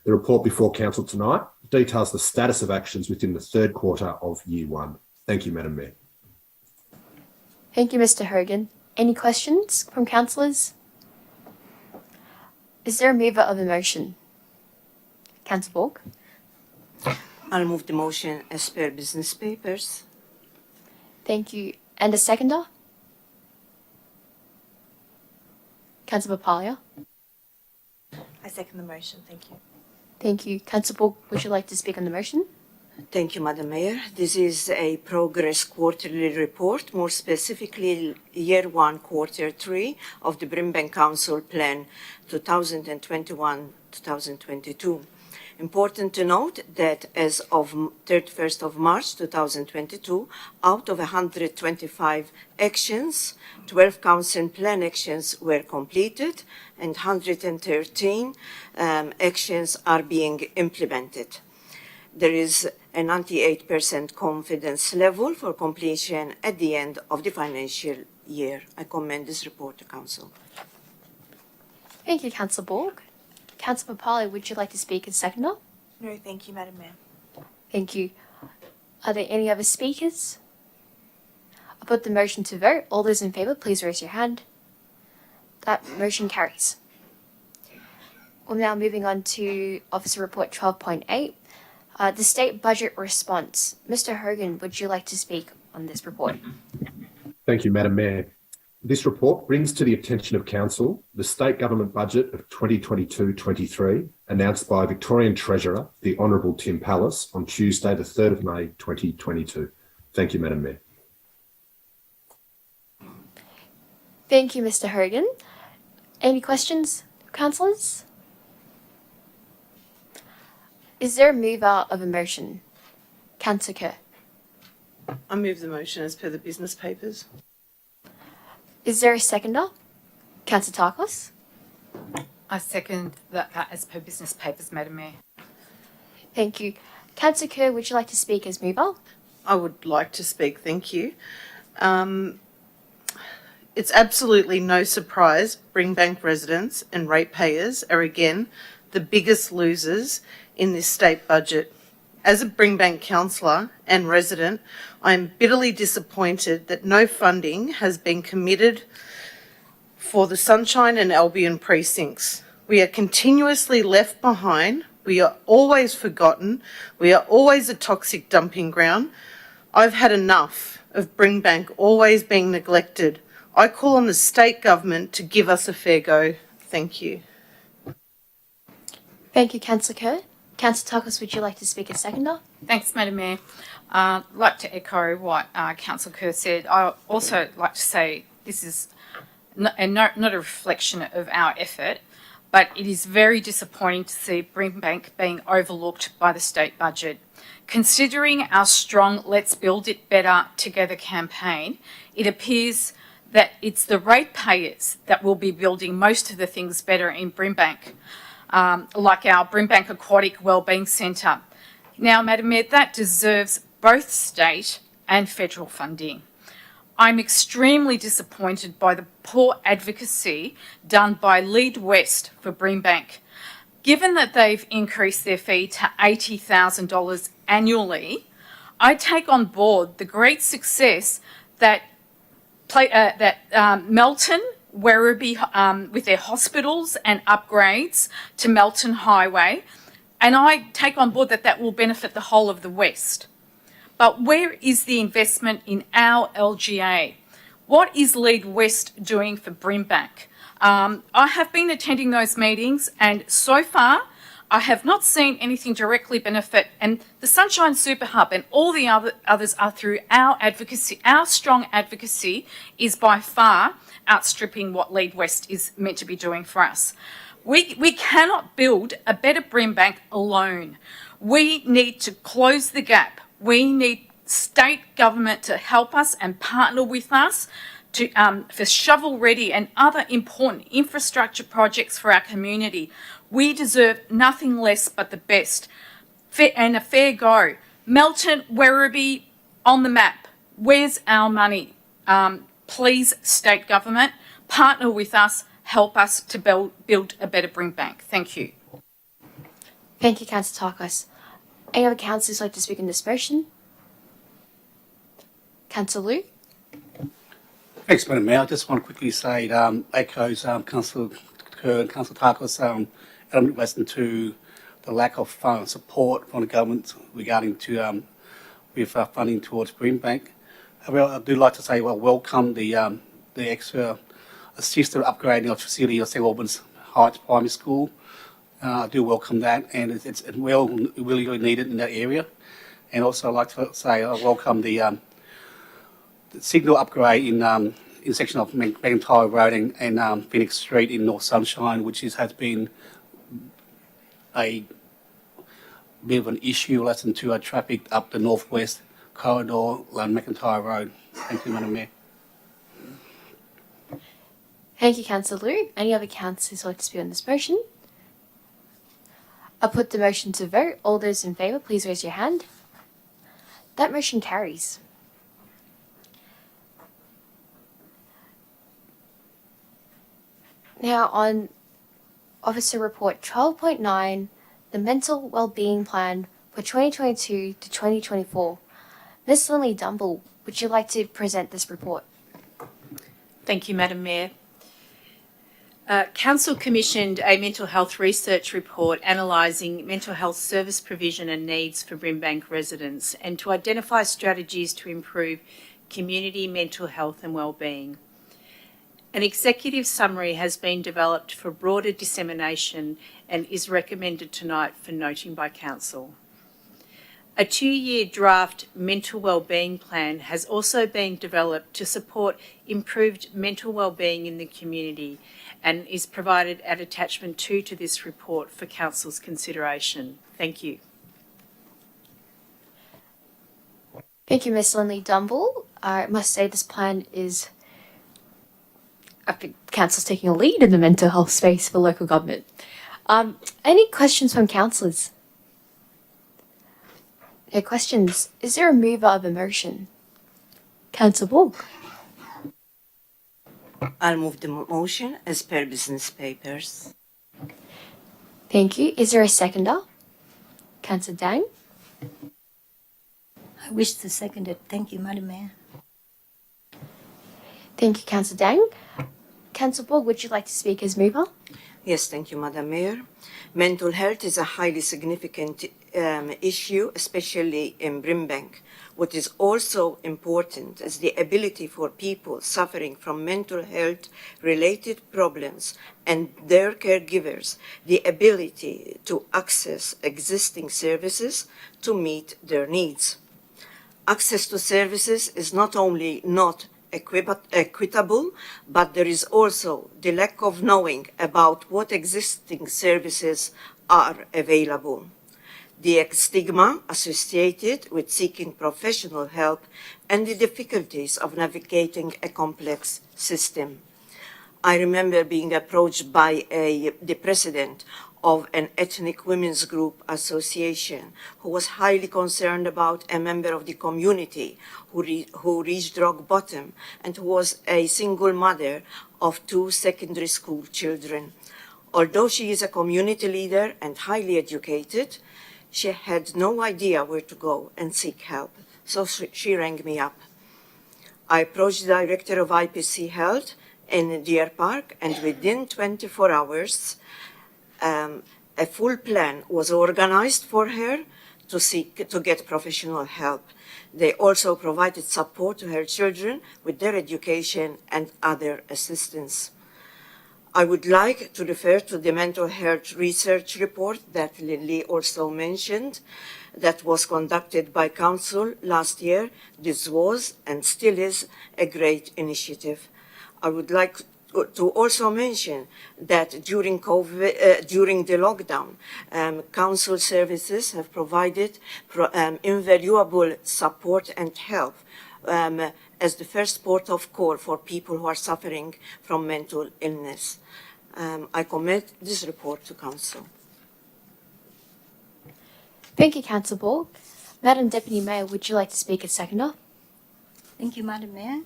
The report before Council tonight details the status of actions within the third quarter of Year 1. Thank you, Madam Mayor. Thank you, Mr. Hogan. Any questions from councillors? Is there a mover of the motion? Councillor Borg? I'll move the motion as per business papers. Thank you. And a seconder? Councillor Papalia? I second the motion. Thank you. Thank you. Councillor Borg, would you like to speak on the motion? Thank you, Madam Mayor. This is a progress quarterly report, more specifically Year 1, Quarter 3 of the Brimbank Council Plan 2021-2022. Important to note that as of 31st of March 2022, out of 125 actions, 12 council plan actions were completed and 113 actions are being implemented. There is a 98% confidence level for completion at the end of the financial year. I commend this report to Council. Thank you, Councillor Borg. Councillor Papali, would you like to speak as seconder? No, thank you, Madam Mayor. Thank you. Are there any other speakers? I'll put the motion to vote. All those in favour, please raise your hand. That motion carries. We're now moving on to Officer Report 12.8. The State Budget Response. Mr. Hogan, would you like to speak on this report? Thank you, Madam Mayor. This report brings to the attention of Council the State Government Budget of 2022-23, announced by Victorian Treasurer, the Honourable Tim Pallas, on Tuesday, the 3rd of May, 2022. Thank you, Madam Mayor. Thank you, Mr. Hogan. Any questions, councillors? Is there a mover of a motion? Councillor Kerr. I move the motion as per the business papers. Is there a seconder? Councillor Tarkos? I second that as per business papers, Madam Mayor. Thank you. Councillor Kerr, would you like to speak as mover? I would like to speak, thank you. It's absolutely no surprise Brimbank residents and ratepayers are again the biggest losers in this state budget. As a Brimbank councillor and resident, I am bitterly disappointed that no funding has been committed for the Sunshine and Albion precincts. We are continuously left behind. We are always forgotten. We are always a toxic dumping ground. I've had enough of Brimbank always being neglected. I call on the state government to give us a fair go. Thank you. Thank you, Councillor Kerr. Councillor Tarkos, would you like to speak as seconder? Thanks, Madam Mayor. I'd like to echo what Councillor Kerr said. I also like to say this is not a reflection of our effort, but it is very disappointing to see Brimbank being overlooked by the state budget. Considering our strong Let's Build It Better Together campaign, it appears that it's the ratepayers that will be building most of the things better in Brimbank, like our Brimbank Aquatic Wellbeing Centre. Now, Madam Mayor, that deserves both state and federal funding. I'm extremely disappointed by the poor advocacy done by Lead West for Brimbank. Given that they've increased their fee to $80,000 annually, I take on board the great success that Melton, Werribee, with their hospitals and upgrades to Melton Highway, and I take on board that that will benefit the whole of the West. But where is the investment in our LGA? What is Lead West doing for Brimbank? I have been attending those meetings, and so far I have not seen anything directly benefit. And the Sunshine Super Hub and all the others are through our advocacy. Our strong advocacy is by far outstripping what Lead West is meant to be doing for us. We cannot build a better Brimbank alone. We need to close the gap. We need state government to help us and partner with us to, for shovel-ready and other important infrastructure projects for our community. We deserve nothing less but the best and a fair go. Melton, Werribee, on the map. Where's our money? Please, state government, partner with us, help us to build a better Brimbank. Thank you. Thank you, Councillor Tarkos. Any other councillors like to speak in this motion? Councillor Liu? Thanks, Madam Mayor. I just want to quickly say echoes Councillor Kerr and Councillor Tarkos element relation to the lack of support from the government regarding to with funding towards Brimbank. Well, I do like to say, welcome the extra assisted upgrading of facility of St Albans Heights Primary School. I do welcome that, and it's really needed in that area. And also, I'd like to say I welcome the signal upgrade in section of McIntyre Road and Phoenix Street in North Sunshine, which has been a bit of an issue relating to our traffic up the northwest corridor along McIntyre Road. Thank you, Madam Mayor. Thank you, Councillor Liu. Any other councillors who like to speak on this motion? I'll put the motion to vote. All those in favour, please raise your hand. That motion carries. Now on Officer Report 12.9, the Mental Wellbeing Plan for 2022 to 2024. Ms. Lily Dumble, would you like to present this report? Thank you, Madam Mayor. Council commissioned a mental health research report analysing mental health service provision and needs for Brimbank residents and to identify strategies to improve community mental health and wellbeing. An executive summary has been developed for broader dissemination and is recommended tonight for noting by Council. A 2-year draft mental wellbeing plan has also been developed to support improved mental wellbeing in the community and is provided at attachment 2 to this report for Council's consideration. Thank you. Thank you, Ms. Lindley Dumble. I must say this plan is, I think council's taking a lead in the mental health space for local government. Any questions from councillors? No questions. Is there a mover of a motion? Councillor Borg. I'll move the motion as per business papers. Thank you. Is there a seconder? Councillor Dang. I wish to second it. Thank you, Madam Mayor. Thank you, Councillor Dang. Councillor Borg, would you like to speak as mover? Yes, thank you, Madam Mayor. Mental health is a highly significant issue, especially in Brimbank. What is also important is the ability for people suffering from mental health related problems and their caregivers, the ability to access existing services to meet their needs. Access to services is not only not equitable, but there is also the lack of knowing about what existing services are available. The stigma associated with seeking professional help and the difficulties of navigating a complex system. I remember being approached by the president of an ethnic women's group association who was highly concerned about a member of the community who reached rock bottom and who was a single mother of 2 secondary school children. Although she is a community leader and highly educated, she had no idea where to go and seek help, so she rang me up. I approached the director of IPC Health in Deer Park, and within 24 hours, a full plan was organized for her to get professional help. They also provided support to her children with their education and other assistance. I would like to refer to the mental health research report that Lily also mentioned that was conducted by Council last year. This was and still is a great initiative. I would like to also mention that during the lockdown, Council services have provided invaluable support and help as the first port of call for people who are suffering from mental illness. I commend this report to Council. Thank you, Councillor Borg. Madam Deputy Mayor, would you like to speak as seconder? Thank you, Madam Mayor.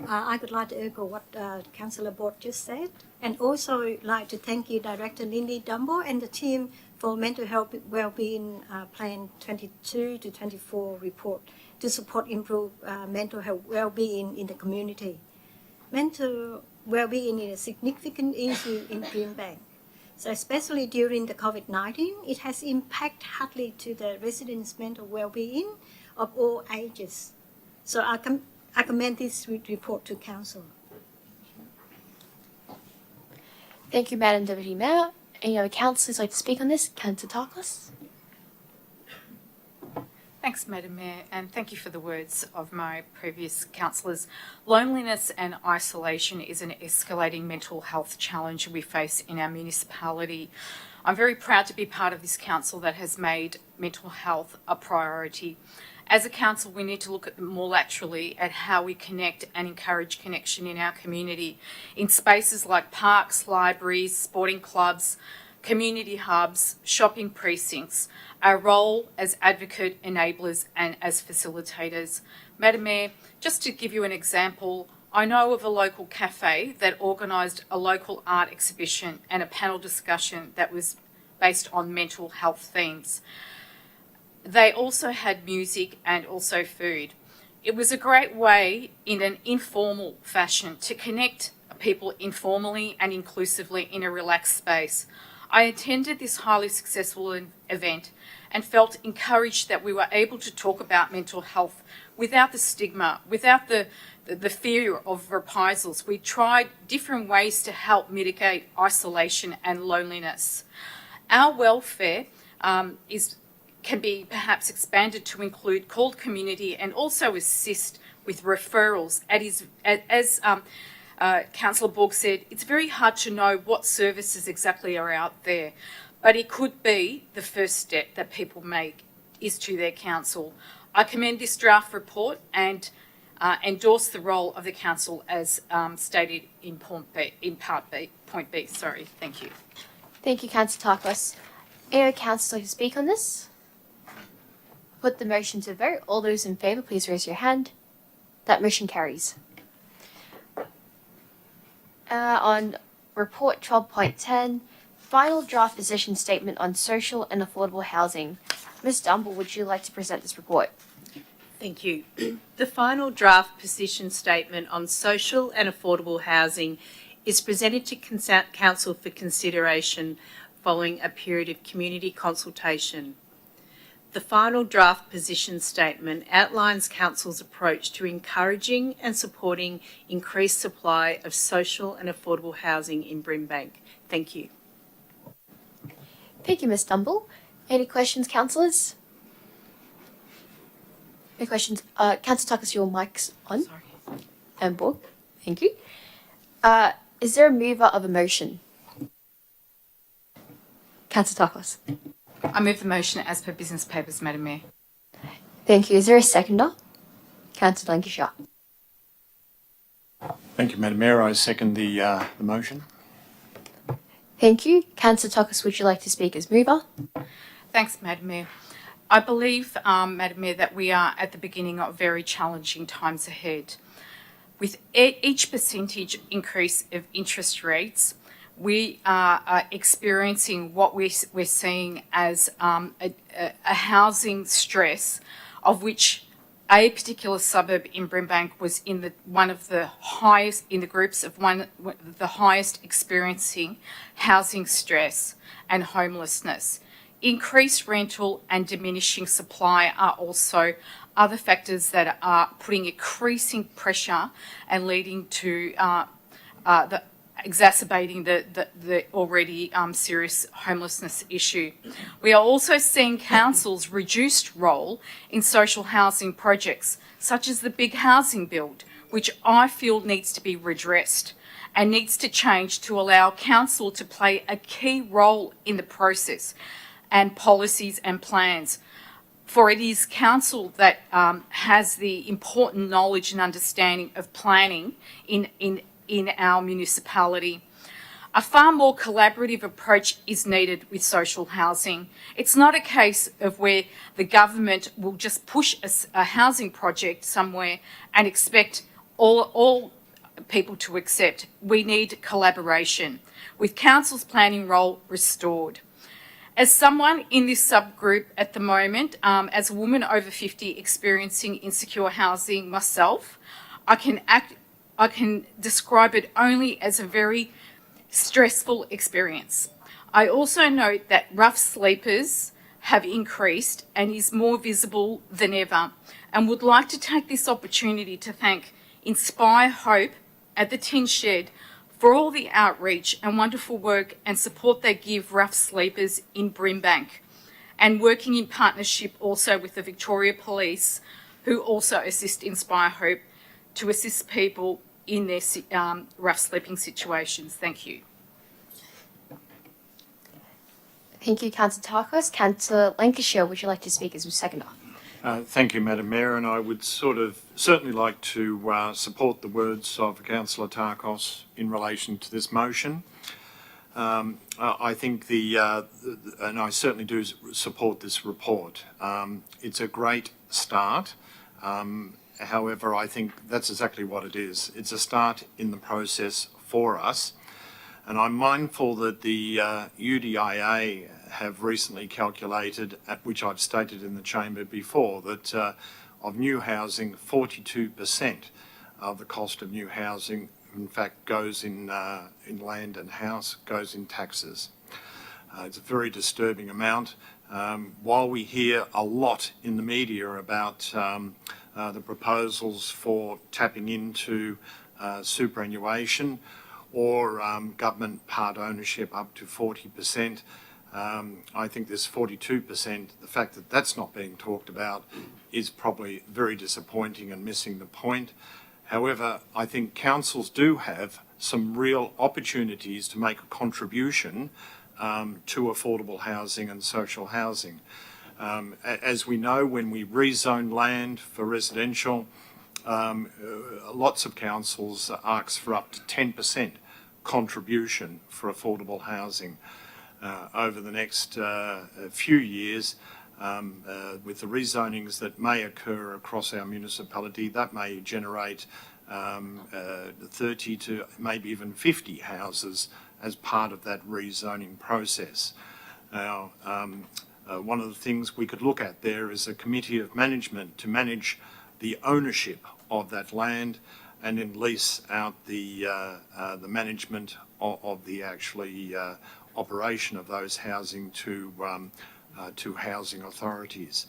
I would like to echo what Councillor Borg just said, and also like to thank you, Director Lindy Dumbo and the team for Mental Health Wellbeing Plan 22 to 24 report to support improve mental health well-being in the community. Mental well-being is a significant issue in Brimbank. So especially during the COVID-19, it has impacted hardly to the residents' mental well-being of all ages. So I commend this report to Council. Thank you, Madam Deputy Mayor. Any other councillors like to speak on this? Councillor Tarkos? Thanks, Madam Mayor, and thank you for the words of my previous councillors. Loneliness and isolation is an escalating mental health challenge we face in our municipality. I'm very proud to be part of this council that has made mental health a priority. As a council, we need to look more laterally at how we connect and encourage connection in our community in spaces like parks, libraries, sporting clubs, community hubs, shopping precincts, our role as advocate, enablers and as facilitators. Madam Mayor, just to give you an example, I know of a local cafe that organised a local art exhibition and a panel discussion that was based on mental health themes. They also had music and also food. It was a great way in an informal fashion to connect people informally and inclusively in a relaxed space. I attended this highly successful event and felt encouraged that we were able to talk about mental health without the stigma, without the fear of reprisals. We tried different ways to help mitigate isolation and loneliness. Our welfare can be perhaps expanded to include called community and also assist with referrals. As Councillor Borg said, it's very hard to know what services exactly are out there, but it could be the first step that people make is to their council. I commend this draft report and endorse the role of the council as stated in point B. Sorry, thank you. Thank you, Councillor Tarkos. Any councillor to speak on this? Put the motion to vote. All those in favour, please raise your hand. That motion carries. On report 12.10, final draft position statement on social and affordable housing. Ms. Dumble, would you like to present this report? Thank you. The final draft position statement on social and affordable housing is presented to Council for consideration following a period of community consultation. The final draft position statement outlines Council's approach to encouraging and supporting increased supply of social and affordable housing in Brimbank. Thank you. Thank you, Ms. Dumble. Any questions, councillors? Any questions? Councillor Tarkos, your mic's on. Sorry. And Borg. Thank you. Is there a mover of a motion? Councillor Tarkos. I move the motion as per business papers, Madam Mayor. Thank you. Is there a seconder? Councillor Lancashire. Thank you, Madam Mayor. I second the motion. Thank you. Councillor Tarkos, would you like to speak as mover? Thanks, Madam Mayor. I believe, Madam Mayor, that we are at the beginning of very challenging times ahead. With each percentage increase of interest rates, we are experiencing what we're seeing as a housing stress, of which a particular suburb in Brimbank was in one of the highest in the groups of the highest experiencing housing stress and homelessness. Increased rental and diminishing supply are also other factors that are putting increasing pressure and leading to exacerbating the already serious homelessness issue. We are also seeing councils' reduced role in social housing projects, such as the big housing build, which I feel needs to be redressed and needs to change to allow council to play a key role in the process and policies and plans. For it is council that has the important knowledge and understanding of planning in our municipality. A far more collaborative approach is needed with social housing. It's not a case of where the government will just push a housing project somewhere and expect all people to accept. We need collaboration, with council's planning role restored. As someone in this subgroup at the moment, as a woman over 50 experiencing insecure housing myself, I can describe it only as a very stressful experience. I also note that rough sleepers have increased and is more visible than ever, and would like to take this opportunity to thank Inspire Hope at the Tin Shed for all the outreach and wonderful work and support they give rough sleepers in Brimbank, and working in partnership also with the Victoria Police, who also assist Inspire Hope to assist people in their rough sleeping situations. Thank you. Thank you, Councillor Tarkos. Councillor Lancashire, would you like to speak as a seconder? Thank you, Madam Mayor, and I would certainly like to support the words of Councillor Tarkos in relation to this motion. I think and I certainly do support this report. It's a great start. However, I think that's exactly what it is. It's a start in the process for us. And I'm mindful that the UDIA have recently calculated, at which I've stated in the chamber before, that of new housing, 42% of the cost of new housing, in fact, goes in land and house, goes in taxes. It's a very disturbing amount. While we hear a lot in the media about the proposals for tapping into superannuation or government part ownership up to 40%, I think this 42%, the fact that that's not being talked about is probably very disappointing and missing the point. However, I think councils do have some real opportunities to make a contribution to affordable housing and social housing. As we know, when we rezone land for residential, lots of councils ask for up to 10% contribution for affordable housing. Over the next few years, with the rezonings that may occur across our municipality, that may generate 30 to maybe even 50 houses as part of that rezoning process. Now, one of the things we could look at there is a committee of management to manage the ownership of that land and then lease out the management of the actually operation of those housing to housing authorities.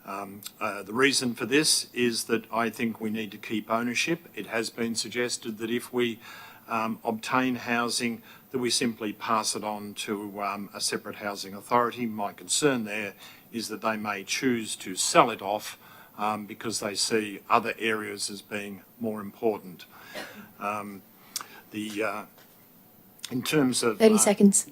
The reason for this is that I think we need to keep ownership. It has been suggested that if we obtain housing, that we simply pass it on to a separate housing authority. My concern there is that they may choose to sell it off because they see other areas as being more important. In terms of 30 seconds.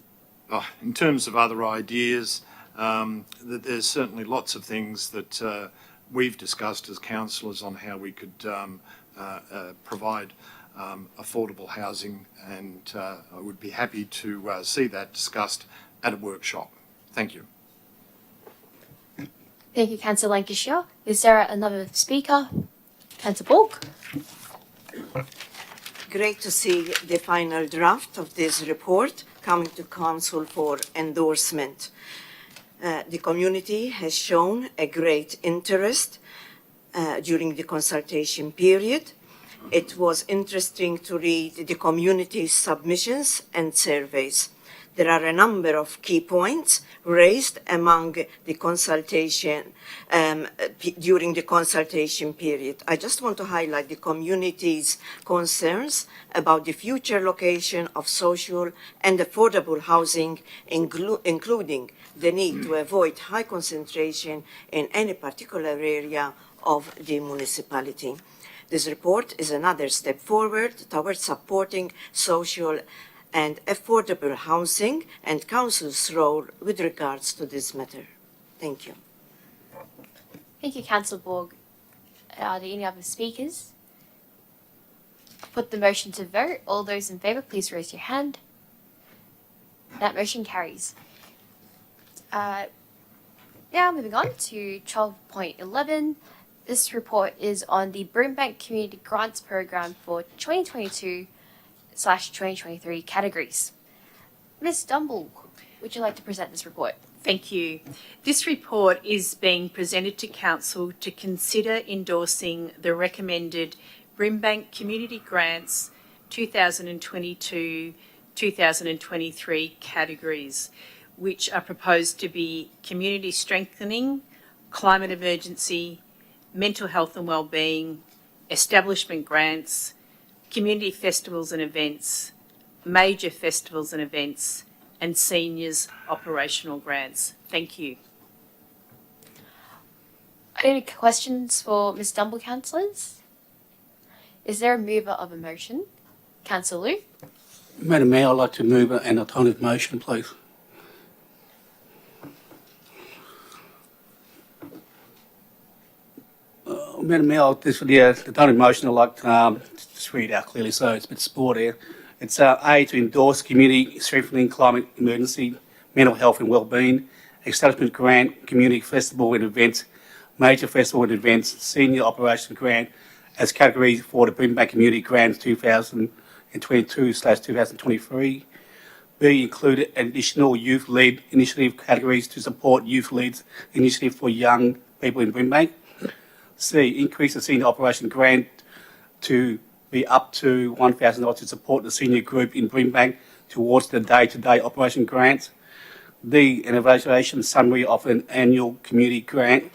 In terms of other ideas, there's certainly lots of things that we've discussed as councillors on how we could provide affordable housing, and I would be happy to see that discussed at a workshop. Thank you. Thank you, Councillor Lancashire. Is there another speaker? Councillor Borg. Great to see the final draft of this report coming to Council for endorsement. The community has shown a great interest during the consultation period. It was interesting to read the community's submissions and surveys. There are a number of key points raised among the consultation during the consultation period. I just want to highlight the community's concerns about the future location of social and affordable housing, including the need to avoid high concentration in any particular area of the municipality. This report is another step forward towards supporting social and affordable housing and Council's role with regards to this matter. Thank you. Thank you, Councillor Borg. Are there any other speakers? Put the motion to vote. All those in favour, please raise your hand. That motion carries. Now moving on to 12.11. This report is on the Brimbank Community Grants Program for 2022/2023 categories. Ms. Dumble, would you like to present this report? Thank you. This report is being presented to Council to consider endorsing the recommended Brimbank Community Grants 2022/2023 categories, which are proposed to be community strengthening, climate emergency, mental health and wellbeing, establishment grants, community festivals and events, major festivals and events, and seniors operational grants. Thank you. Any questions for Ms. Dumble, councillors? Is there a mover of a motion? Councillor Liu? Madam Mayor, I'd like to move an alternative motion, please. Madam Mayor, this for the alternative motion, I'd like to just read it out clearly so it's a bit sport here. It's A, to endorse community strengthening, climate emergency, mental health and wellbeing, establishment grant, community festival and events, major festival and events, senior operation grant as categories for the Brimbank Community Grants 2022/2023. B, included additional youth-led initiative categories to support youth-led initiative for young people in Brimbank. C, increase the senior operation grant to be up to $1,000 to support the senior group in Brimbank towards the day-to-day operation grant. D, an evaluation summary of an annual community grant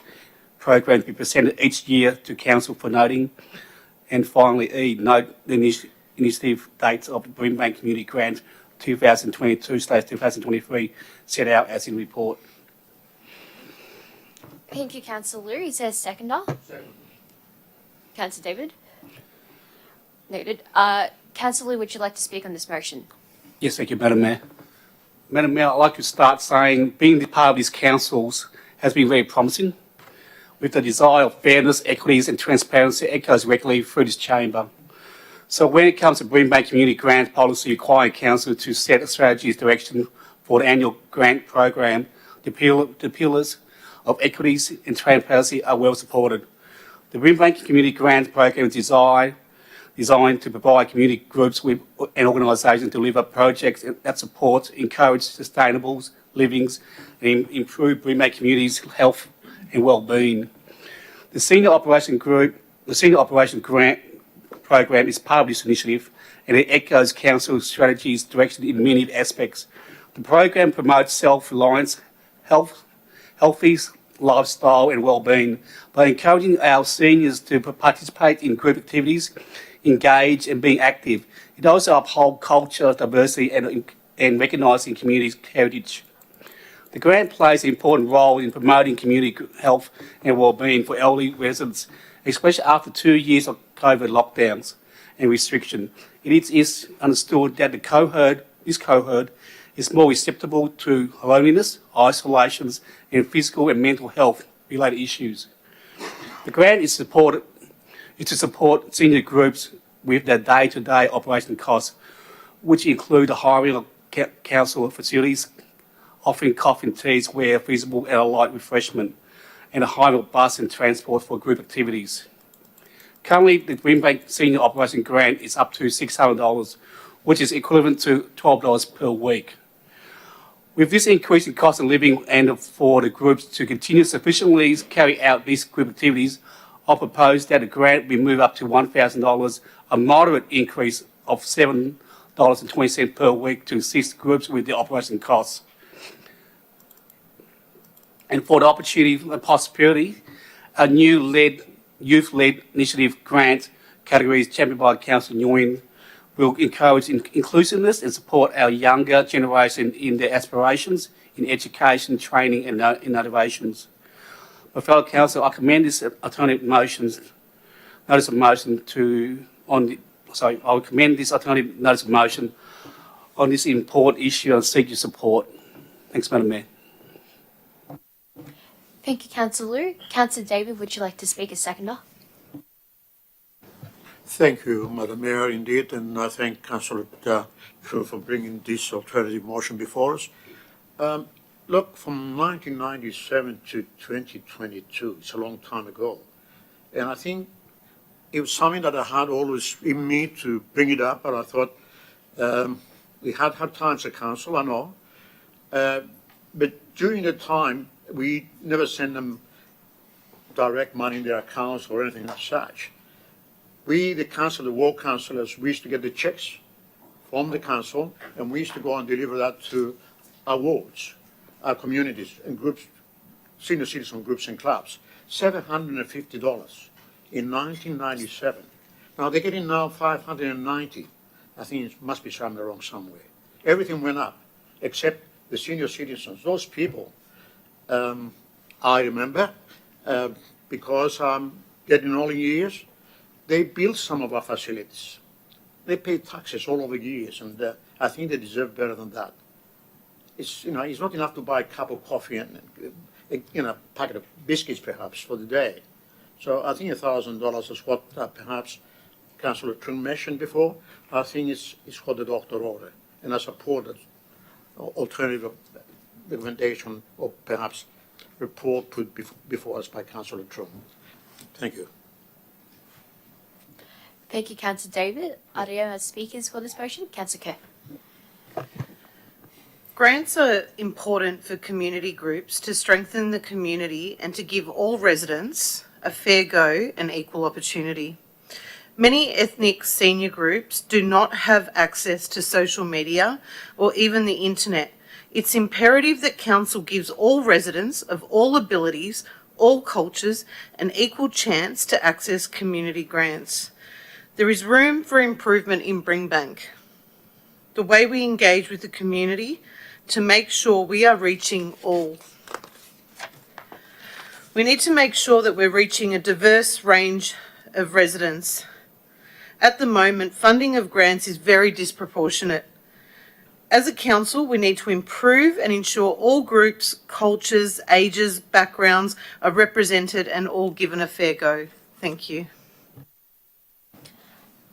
program to be presented each year to Council for noting. And finally, E, note the initiative dates of the Brimbank Community Grant 2022/2023 set out as in report. Thank you, Councillor Liu. Is there a seconder? Second. Councillor David? Noted. Councillor Liu, would you like to speak on this motion? Yes, thank you, Madam Mayor. Madam Mayor, I'd like to start saying, being the part of this council's has been very promising, with the desire of fairness, equities and transparency echoes regularly through this chamber. So when it comes to Brimbank community grant policy requiring council to set a strategy's direction for the annual grant program, the pillars of equities and transparency are well supported. The Brimbank community grant program is designed to provide community groups with and organisations to deliver projects that support, encourage sustainable livings and improve Brimbank communities' health and well-being. The Senior Operation Grant Program is part of this initiative and it echoes Council's strategy's direction in many aspects. The program promotes self-reliance, healthy lifestyle and well-being by encouraging our seniors to participate in group activities, engage and being active. It also upholds culture, diversity and recognising community heritage. The grant plays an important role in promoting community health and well-being for elderly residents, especially after 2 years of COVID lockdowns and restriction. It is understood that this cohort is more susceptible to loneliness, isolations, and physical and mental health related issues. The grant is to support senior groups with their day-to-day operation costs, which include the hiring of council facilities, offering coffee and teas where feasible and a light refreshment, and the hiring of bus and transport for group activities. Currently, the Brimbank Senior Operation Grant is up to $600, which is equivalent to $12 per week. With this increase in cost of living and for the groups to continue sufficiently carry out these group activities, I propose that the grant be moved up to $1,000, a moderate increase of $7.20 per week to assist groups with the operation costs. And for the opportunity and possibility, a new youth-led initiative grant categories championed by Councillor Nguyen will encourage inclusiveness and support our younger generation in their aspirations in education, training and innovations. My fellow council, I commend this alternative notice of motion I will commend this alternative notice of motion on this important issue and seek your support. Thanks, Madam Mayor. Thank you, Councillor Liu. Councillor David, would you like to speak as seconder? Thank you, Madam Mayor, indeed, and I thank Councillor Chu for bringing this alternative motion before us. Look, from 1997 to 2022, it's a long time ago, and I think it was something that I had always in me to bring it up, but I thought we had hard times at council, I know, but during the time, we never sent them direct money in their accounts or anything as such. We, the council, the ward councillors, we used to get the checks from the council and we used to go and deliver that to our wards, our communities and groups, senior citizen groups and clubs. $750 in 1997. Now they're getting now $590. I think it must be somewhere wrong somewhere. Everything went up except the senior citizens. Those people, I remember, because I'm getting all in years, they built some of our facilities. They pay taxes all over the years, and I think they deserve better than that. It's, you know, it's not enough to buy a cup of coffee and a packet of biscuits perhaps for the day. So I think $1,000 is what perhaps Councillor Trinh mentioned before. I think it's what the doctor ordered, and I support that alternative recommendation or perhaps report put before us by Councillor Trinh. Thank you. Thank you, Councillor David. Are there any speakers for this motion? Councillor Kerr. Grants are important for community groups to strengthen the community and to give all residents a fair go and equal opportunity. Many ethnic senior groups do not have access to social media or even the internet. It's imperative that Council gives all residents of all abilities, all cultures, an equal chance to access community grants. There is room for improvement in Brimbank. The way we engage with the community to make sure we are reaching all. We need to make sure that we're reaching a diverse range of residents. At the moment, funding of grants is very disproportionate. As a council, we need to improve and ensure all groups, cultures, ages, backgrounds are represented and all given a fair go. Thank you.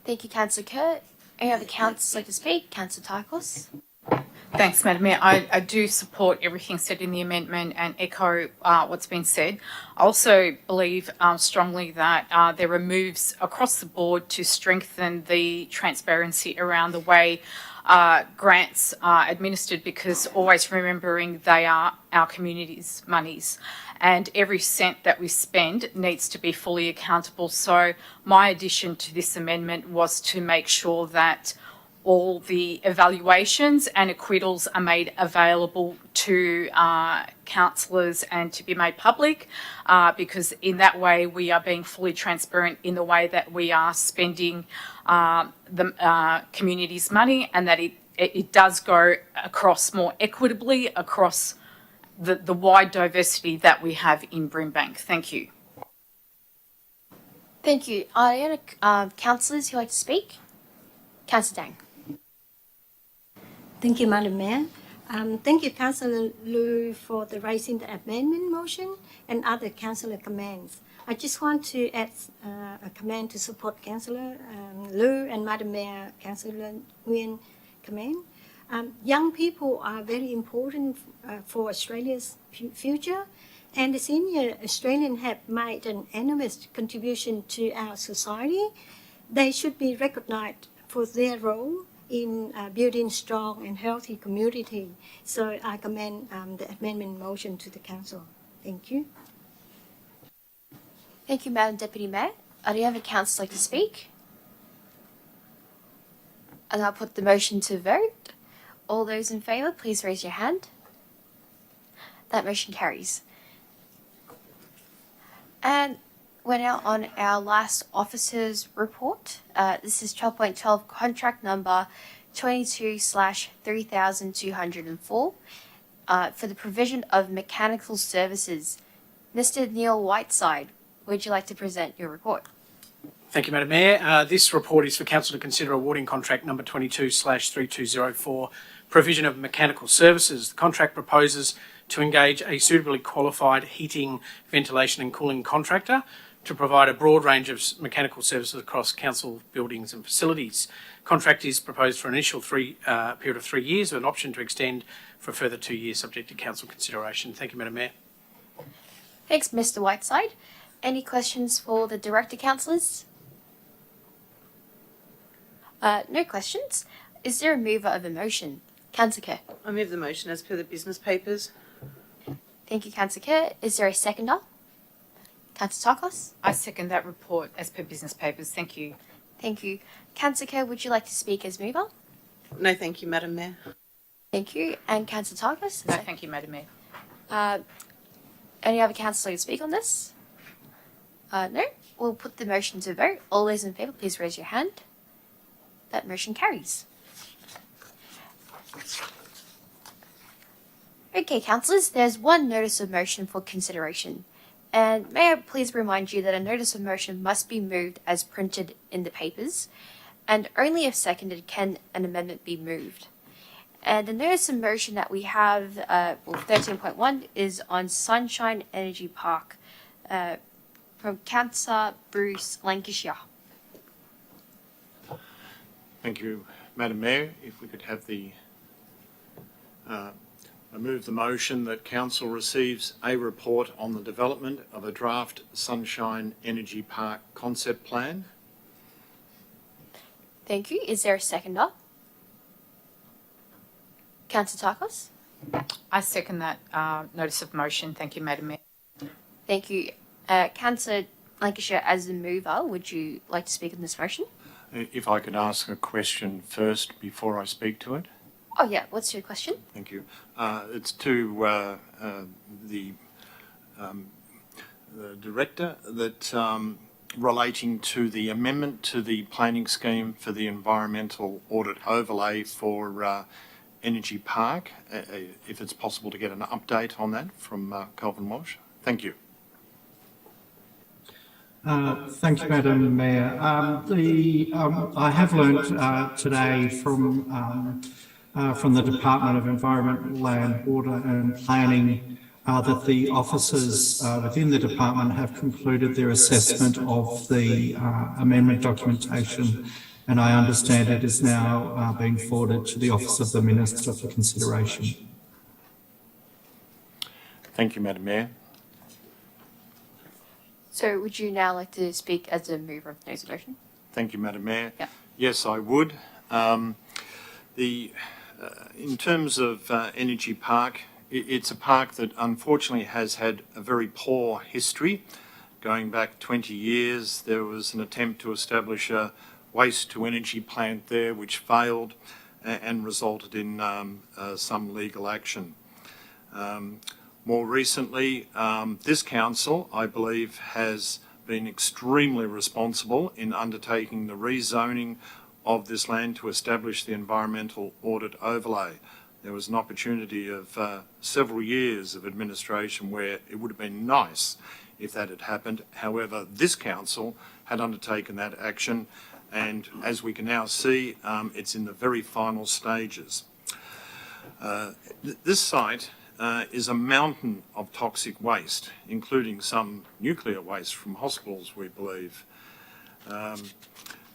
Thank you, Councillor Kerr. Any other councillors like to speak? Councillor Tykos. Thanks, Madam Mayor. I do support everything said in the amendment and echo what's been said. I also believe strongly that there are moves across the board to strengthen the transparency around the way grants are administered, because always remembering they are our community's monies, and every cent that we spend needs to be fully accountable. So my addition to this amendment was to make sure that all the evaluations and acquittals are made available to councillors and to be made public, because in that way we are being fully transparent in the way that we are spending the community's money, and that it does go across more equitably across the wide diversity that we have in Brimbank. Thank you. Thank you. Are there any councillors who like to speak? Councillor Dang. Thank you, Madam Mayor. Thank you, Councillor Liu, for the raising the amendment motion and other councillor comments. I just want to add a comment to support Councillor Liu and Madam Mayor, Councillor Nguyen comment. Young people are very important for Australia's future, and the senior Australians have made an enormous contribution to our society. They should be recognised for their role in building strong and healthy community. So I commend the amendment motion to the council. Thank you. Thank you, Madam Deputy Mayor. Are there other councillors like to speak? And I'll put the motion to vote. All those in favour, please raise your hand. That motion carries. And we're now on our last officers report. This is 12.12 contract number 22/3204 for the provision of mechanical services. Mr. Neil Whiteside, would you like to present your report? Thank you, Madam Mayor. This report is for Council to consider awarding contract number 22/3204, provision of mechanical services. The contract proposes to engage a suitably qualified heating, ventilation and cooling contractor to provide a broad range of mechanical services across council buildings and facilities. Contract is proposed for an initial period of 3 years with an option to extend for a further 2 years subject to council consideration. Thank you, Madam Mayor. Thanks, Mr. Whiteside. Any questions for the director councillors? No questions. Is there a mover of a motion? Councillor Kerr. I move the motion as per the business papers. Thank you, Councillor Kerr. Is there a seconder? Councillor Tykos. I second that report as per business papers. Thank you. Thank you. Councillor Kerr, would you like to speak as mover? No, thank you, Madam Mayor. Thank you. And Councillor Tykos? No, thank you, Madam Mayor. Any other councillor to speak on this? No? We'll put the motion to vote. All those in favour, please raise your hand. That motion carries. Okay, councillors, there's one notice of motion for consideration. And may I please remind you that a notice of motion must be moved as printed in the papers, and only if seconded can an amendment be moved. And the notice of motion that we have, 13.1, is on Sunshine Energy Park from Councillor Bruce Lancashire. Thank you, Madam Mayor. If we could have the I move the motion that Council receives a report on the development of a draft Sunshine Energy Park concept plan. Thank you. Is there a seconder? Councillor Tykos? I second that notice of motion. Thank you, Madam Mayor. Thank you. Councillor Lancashire, as the mover, would you like to speak on this motion? If I could ask a question first before I speak to it. Oh yeah, what's your question? Thank you. It's to the director that relating to the amendment to the planning scheme for the environmental audit overlay for Energy Park. If it's possible to get an update on that from Calvin Walsh. Thank you. Thank you, Madam Mayor. I have learnt today from from the Department of Environment, Land, Water and Planning that the officers within the department have concluded their assessment of the amendment documentation, and I understand it is now being forwarded to the Office of the Minister for consideration. Thank you, Madam Mayor. So would you now like to speak as a mover of the notice of motion? Thank you, Madam Mayor. Yeah. Yes, I would. In terms of Energy Park, it's a park that unfortunately has had a very poor history. Going back 20 years, there was an attempt to establish a waste-to-energy plant there, which failed and resulted in some legal action. More recently, this council, I believe, has been extremely responsible in undertaking the rezoning of this land to establish the environmental audit overlay. There was an opportunity of several years of administration where it would have been nice if that had happened. However, this council had undertaken that action, and as we can now see, it's in the very final stages. This site is a mountain of toxic waste, including some nuclear waste from hospitals, we believe.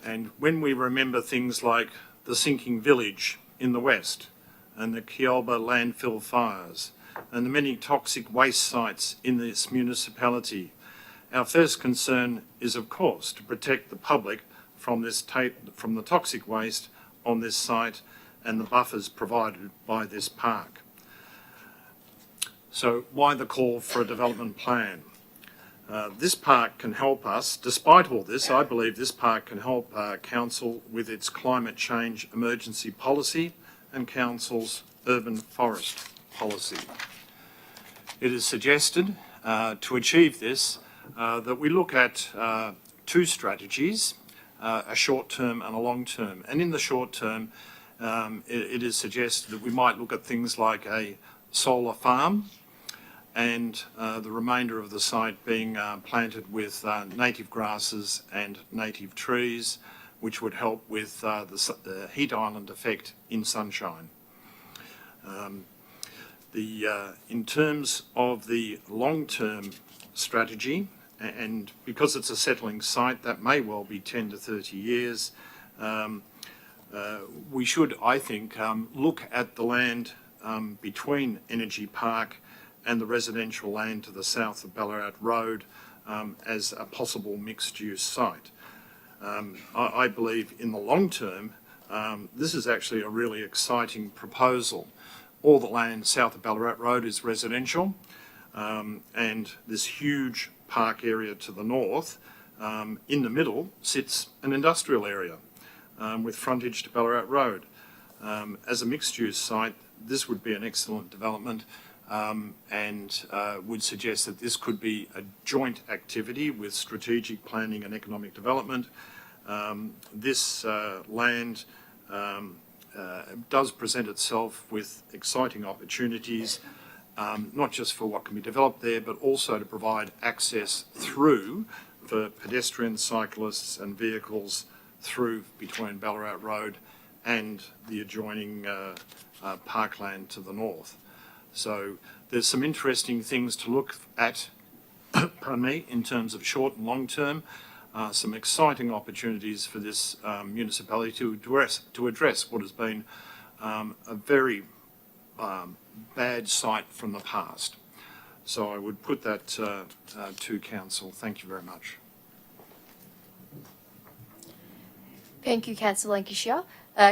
And when we remember things like the sinking village in the west and the Kiolba landfill fires and the many toxic waste sites in this municipality, our first concern is, of course, to protect the public from the toxic waste on this site and the buffers provided by this park. So why the call for a development plan? This park can help us. Despite all this, I believe this park can help Council with its climate change emergency policy and Council's urban forest policy. It is suggested to achieve this that we look at two strategies, a short term and a long term. And in the short term, it is suggested that we might look at things like a solar farm, and the remainder of the site being planted with native grasses and native trees, which would help with the heat island effect in sunshine. In terms of the long-term strategy, and because it's a settling site, that may well be 10 to 30 years, we should, I think, look at the land between Energy Park and the residential land to the south of Ballarat Road as a possible mixed-use site. I believe in the long term, this is actually a really exciting proposal. All the land south of Ballarat Road is residential, and this huge park area to the north, in the middle sits an industrial area with frontage to Ballarat Road. As a mixed-use site, this would be an excellent development, and would suggest that this could be a joint activity with strategic planning and economic development. This land does present itself with exciting opportunities, not just for what can be developed there, but also to provide access through for pedestrians, cyclists and vehicles through between Ballarat Road and the adjoining parkland to the north. So there's some interesting things to look at, pardon me, in terms of short and long term, some exciting opportunities for this municipality to address what has been a very bad site from the past. So I would put that to Council. Thank you very much. Thank you, Councillor Lancashire.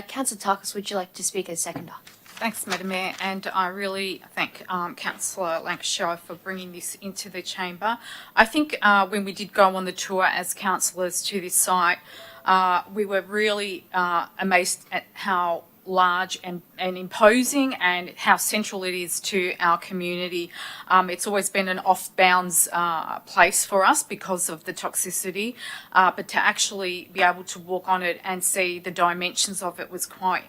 Councillor Tarkus, would you like to speak as seconder? Thanks, Madam Mayor, and I really thank Councillor Lancashire for bringing this into the chamber. I think when we did go on the tour as councillors to this site, we were really amazed at how large and imposing and how central it is to our community. It's always been an off-bounds place for us because of the toxicity, but to actually be able to walk on it and see the dimensions of it was quite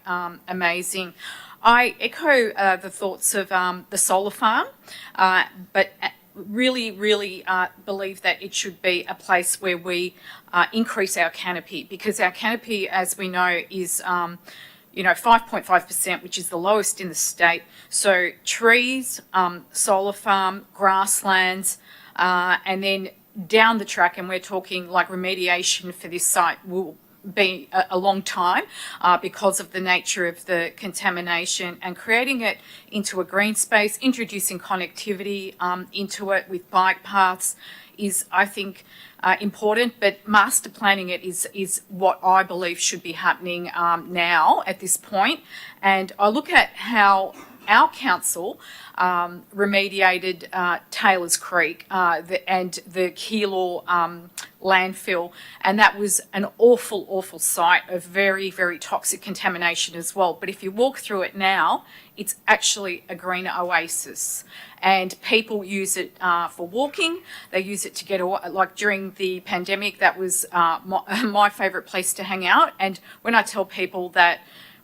amazing. I echo the thoughts of the solar farm, but really believe that it should be a place where we increase our canopy, because our canopy, as we know, is 5.5%, which is the lowest in the state. So trees, solar farm, grasslands, and then down the track, and we're talking like remediation for this site will be a long time because of the nature of the contamination, and creating it into a green space, introducing connectivity into it with bike paths is, I think, important, but master planning it is what I believe should be happening now at this point. And I look at how our council remediated Taylor's Creek and the Keilor landfill, and that was an awful site of very, very toxic contamination as well. But if you walk through it now, it's actually a green oasis, and people use it for walking. They use it to get away. Like during the pandemic, that was my favourite place to hang out. And when I tell people that,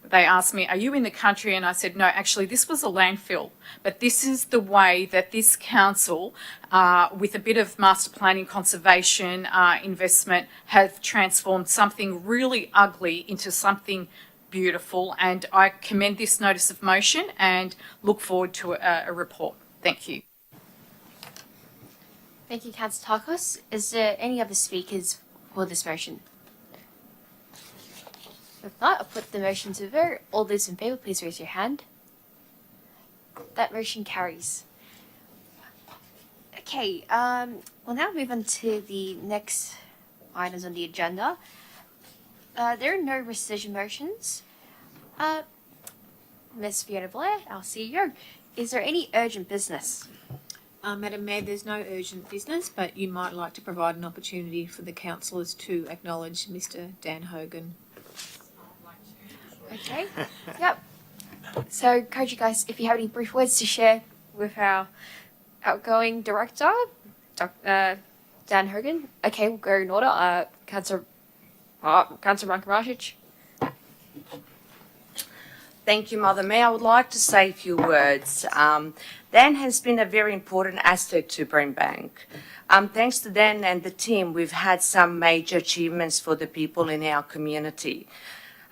they asked me, are you in the country? And I said, no, actually, this was a landfill. But this is the way that this council, with a bit of master planning, conservation, investment, have transformed something really ugly into something beautiful. And I commend this notice of motion and look forward to a report. Thank you. Thank you, Councillor Takos. Is there any other speakers for this motion? If not, I'll put the motion to vote. All those in favour, please raise your hand. That motion carries. Okay, we'll now move on to the next items on the agenda. There are no rescission motions. Ms. Fiona Blair, our CEO, is there any urgent business? Madam Mayor, there's no urgent business, but you might like to provide an opportunity for the councillors to acknowledge Mr. Dan Hogan. Okay, yep. So, encourage you guys, if you have any brief words to share with our outgoing director, Dan Hogan. Okay, we'll go in order. Councillor Brankovic. Thank you, Mother Mayor. I would like to say a few words. Dan has been a very important asset to Brimbank. Thanks to Dan and the team, we've had some major achievements for the people in our community.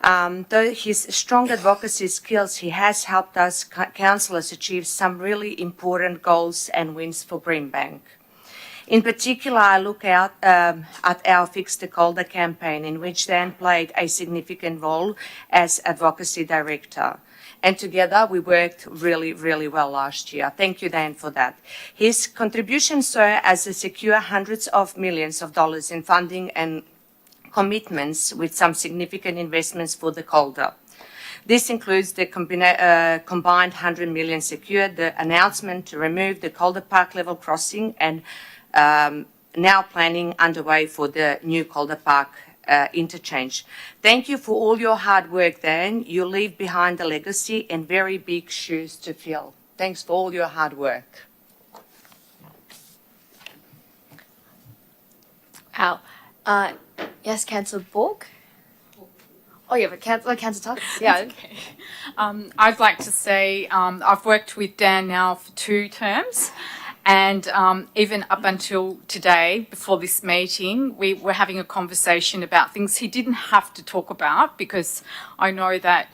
Though his strong advocacy skills, he has helped us councillors achieve some really important goals and wins for Brimbank. In particular, I look out at our Fix the Calder campaign, in which Dan played a significant role as advocacy director. And together we worked really, really well last year. Thank you, Dan, for that. His contributions serve as a secure hundreds of millions of dollars in funding and commitments with some significant investments for the Calder. This includes the combined 100 million secured, the announcement to remove the Calder Park level crossing, and now planning underway for the new Calder Park interchange. Thank you for all your hard work, Dan. You leave behind a legacy and very big shoes to fill. Thanks for all your hard work. Wow. Yes, Councillor Borg. Oh, yeah, but Councillor Takos. Yeah. Okay. I'd like to say I've worked with Dan now for 2 terms. And even up until today, before this meeting, we were having a conversation about things he didn't have to talk about, because I know that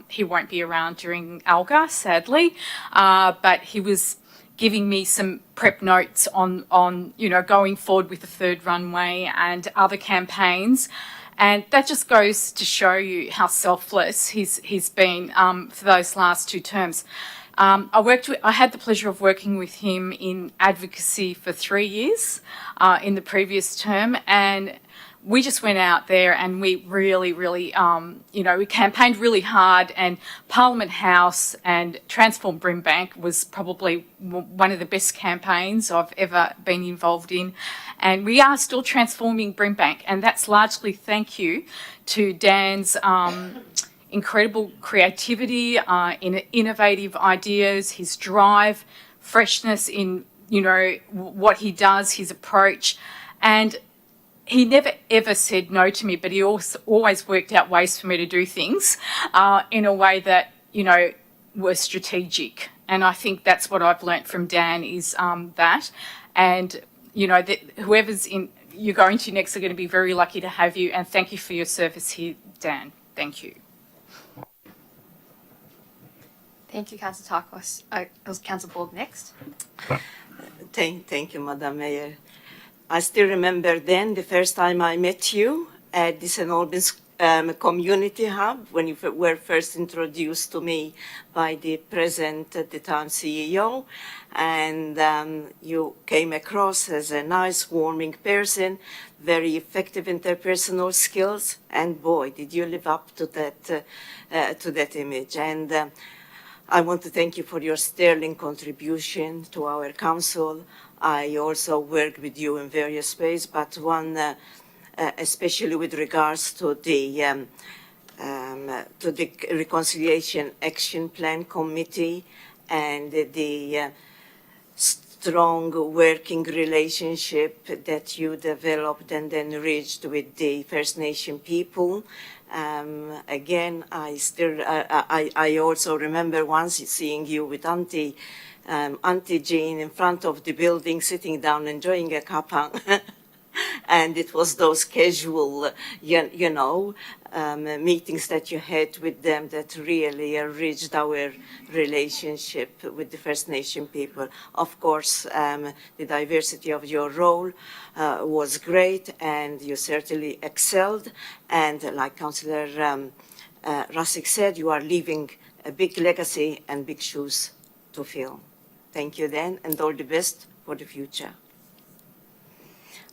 he won't be around during ALGA, sadly. But he was giving me some prep notes on going forward with the 3rd runway and other campaigns. And that just goes to show you how selfless he's been for those last 2 terms. I had the pleasure of working with him in advocacy for 3 years in the previous term, and we just went out there and we really, we campaigned really hard, and Parliament House and Transform Brimbank was probably one of the best campaigns I've ever been involved in. And we are still transforming Brimbank, and that's largely thank you to Dan's incredible creativity, innovative ideas, his drive, freshness in, what he does, his approach. And he never, ever said no to me, but he also always worked out ways for me to do things in a way that, were strategic. And I think that's what I've learnt from Dan is that. And, that whoever's you're going to next are going to be very lucky to have you. And thank you for your service here, Dan. Thank you. Thank you, Councillor Tarkos. It was Councillor Borg next. Thank you, Madam Mayor. I still remember then the first time I met you at the St. Albans Community Hub when you were first introduced to me by the present at the time CEO, and you came across as a nice, warming person, very effective interpersonal skills, and boy, did you live up to that image. And I want to thank you for your sterling contribution to our council. I also worked with you in various ways, but one especially with regards to the Reconciliation Action Plan Committee and the strong working relationship that you developed and then reached with the First Nation people. Again, I also remember once seeing you with Auntie Jean in front of the building, sitting down, enjoying a cuppa. And it was those casual, meetings that you had with them that really enriched our relationship with the First Nation people. Of course, the diversity of your role was great, and you certainly excelled. And like Councillor Rasic said, you are leaving a big legacy and big shoes to fill. Thank you then, and all the best for the future.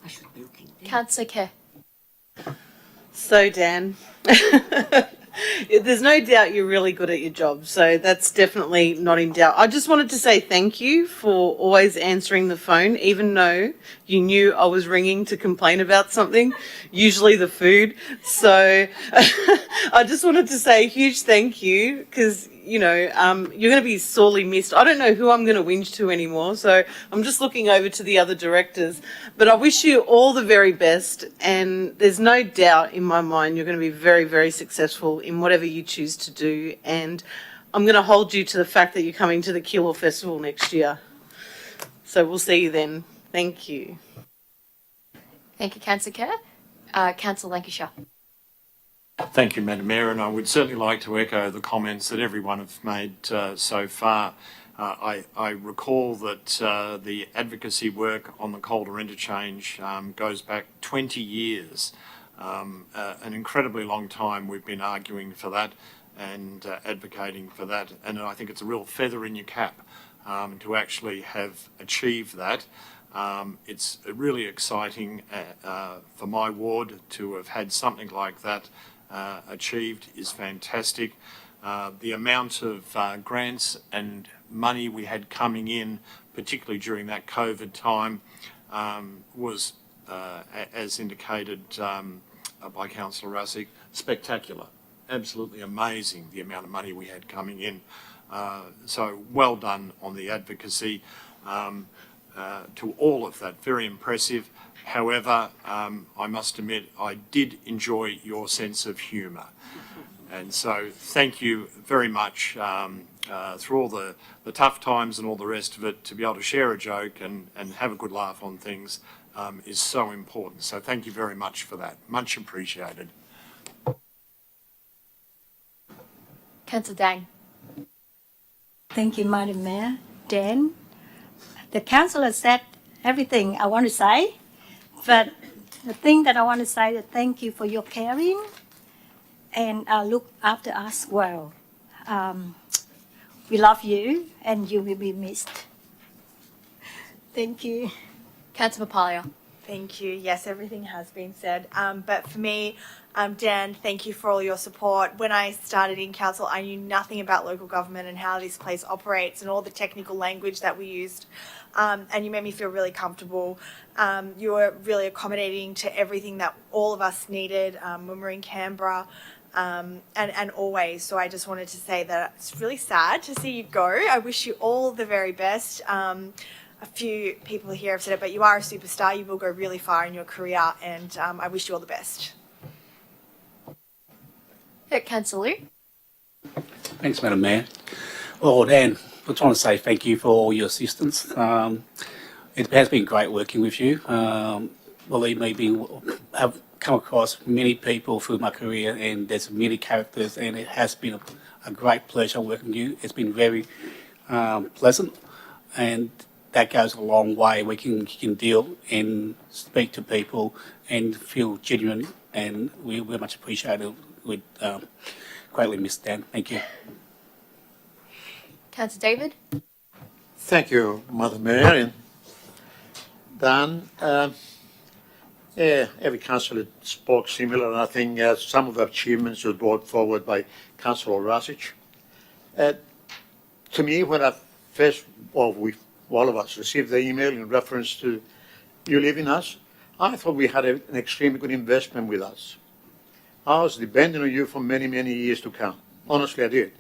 I should be looking there. Councillor Kerr. So, Dan, there's no doubt you're really good at your job, so that's definitely not in doubt. I just wanted to say thank you for always answering the phone, even though you knew I was ringing to complain about something, usually the food. So I just wanted to say a huge thank you, because you're going to be sorely missed. I don't know who I'm going to whinge to anymore, so I'm just looking over to the other directors. But I wish you all the very best, and there's no doubt in my mind you're going to be very, very successful in whatever you choose to do. And I'm going to hold you to the fact that you're coming to the Killor Festival next year. So we'll see you then. Thank you. Thank you, Councillor Kerr. Councillor Lancashire. Thank you, Madam Mayor, and I would certainly like to echo the comments that everyone have made so far. I recall that the advocacy work on the Calder interchange goes back 20 years, an incredibly long time we've been arguing for that and advocating for that, and I think it's a real feather in your cap to actually have achieved that. It's really exciting for my ward to have had something like that achieved is fantastic. The amount of grants and money we had coming in, particularly during that COVID time, was, as indicated by Councillor Rasic, spectacular. Absolutely amazing, the amount of money we had coming in. So well done on the advocacy to all of that, very impressive. However, I must admit, I did enjoy your sense of humour. And so thank you very much through all the tough times and all the rest of it. To be able to share a joke and have a good laugh on things is so important. So thank you very much for that. Much appreciated. Councillor Dang. Thank you, Madam Mayor. Dan, the councillor said everything I want to say, but the thing that I want to say is thank you for your caring and look after us well. We love you and you will be missed. Thank you. Councillor Papalia. Thank you. Yes, everything has been said. But for me, Dan, thank you for all your support. When I started in council, I knew nothing about local government and how this place operates and all the technical language that we used. And you made me feel really comfortable. You were really accommodating to everything that all of us needed when we were in Canberra. And always. So I just wanted to say that it's really sad to see you go. I wish you all the very best. A few people here have said it, but you are a superstar. You will go really far in your career, and I wish you all the best. Councillor Liu. Thanks, Madam Mayor. Well, Dan, I just want to say thank you for all your assistance. It has been great working with you. Believe me, I've come across many people through my career, and there's many characters, and it has been a great pleasure working with you. It's been very pleasant, and that goes a long way. We can deal and speak to people and feel genuine, and we very much appreciate it. We greatly miss Dan. Thank you. Councillor David? Thank you, Madam Mayor. And Dan, yeah, every councillor spoke similar, and I think some of the achievements were brought forward by Councillor Rasic. To me, when I first, well, all of us received the email in reference to you leaving us, I thought we had an extremely good investment with us. I was depending on you for many, many years to come. Honestly, I did.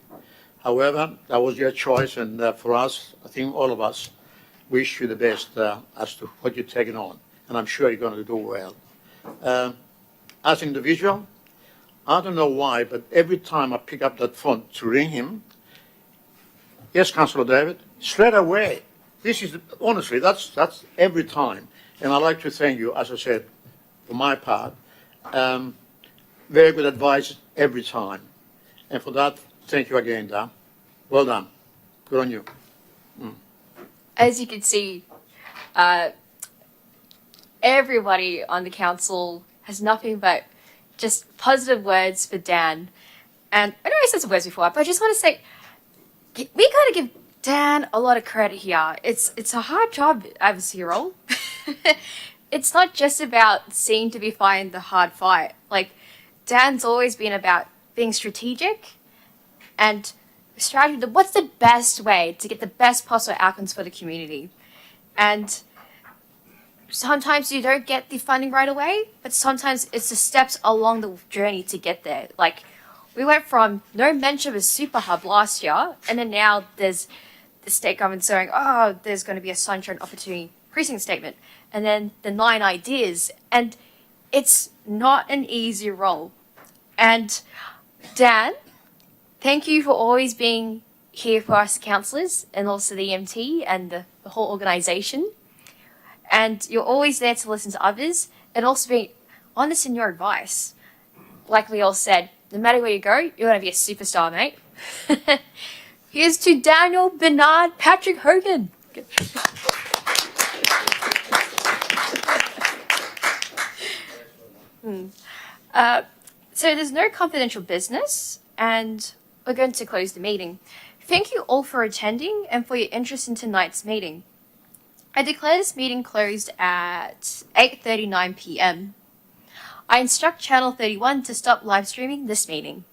However, that was your choice, and for us, I think all of us wish you the best as to what you're taking on, and I'm sure you're going to do well. As an individual, I don't know why, but every time I pick up that phone to ring him, yes, Councillor David, straight away. This is, honestly, that's every time. And I'd like to thank you, as I said, for my part. Very good advice every time. And for that, thank you again, Dan. Well done. Good on you. As you can see, everybody on the council has nothing but just positive words for Dan. And I know I said some words before, but I just want to say, we got to give Dan a lot of credit here. It's a hard job as a hero. It's not just about seeing to be fighting the hard fight. Like, Dan's always been about being strategic and strategy. What's the best way to get the best possible outcomes for the community? And sometimes you don't get the funding right away, but sometimes it's the steps along the journey to get there. Like, we went from no mention of a super hub last year, and then now there's the state government saying, oh, there's going to be a sunshine opportunity precinct statement, and then the 9 ideas, and it's not an easy role. And Dan, thank you for always being here for us councillors and also the EMT and the whole organisation. And you're always there to listen to others and also be honest in your advice. Like we all said, no matter where you go, you're going to be a superstar, mate. Here's to Daniel, Bernard, Patrick Hogan. So there's no confidential business, and we're going to close the meeting. Thank you all for attending and for your interest in tonight's meeting. I declare this meeting closed at 8:39 p.m. I instruct Channel 31 to stop live streaming this meeting.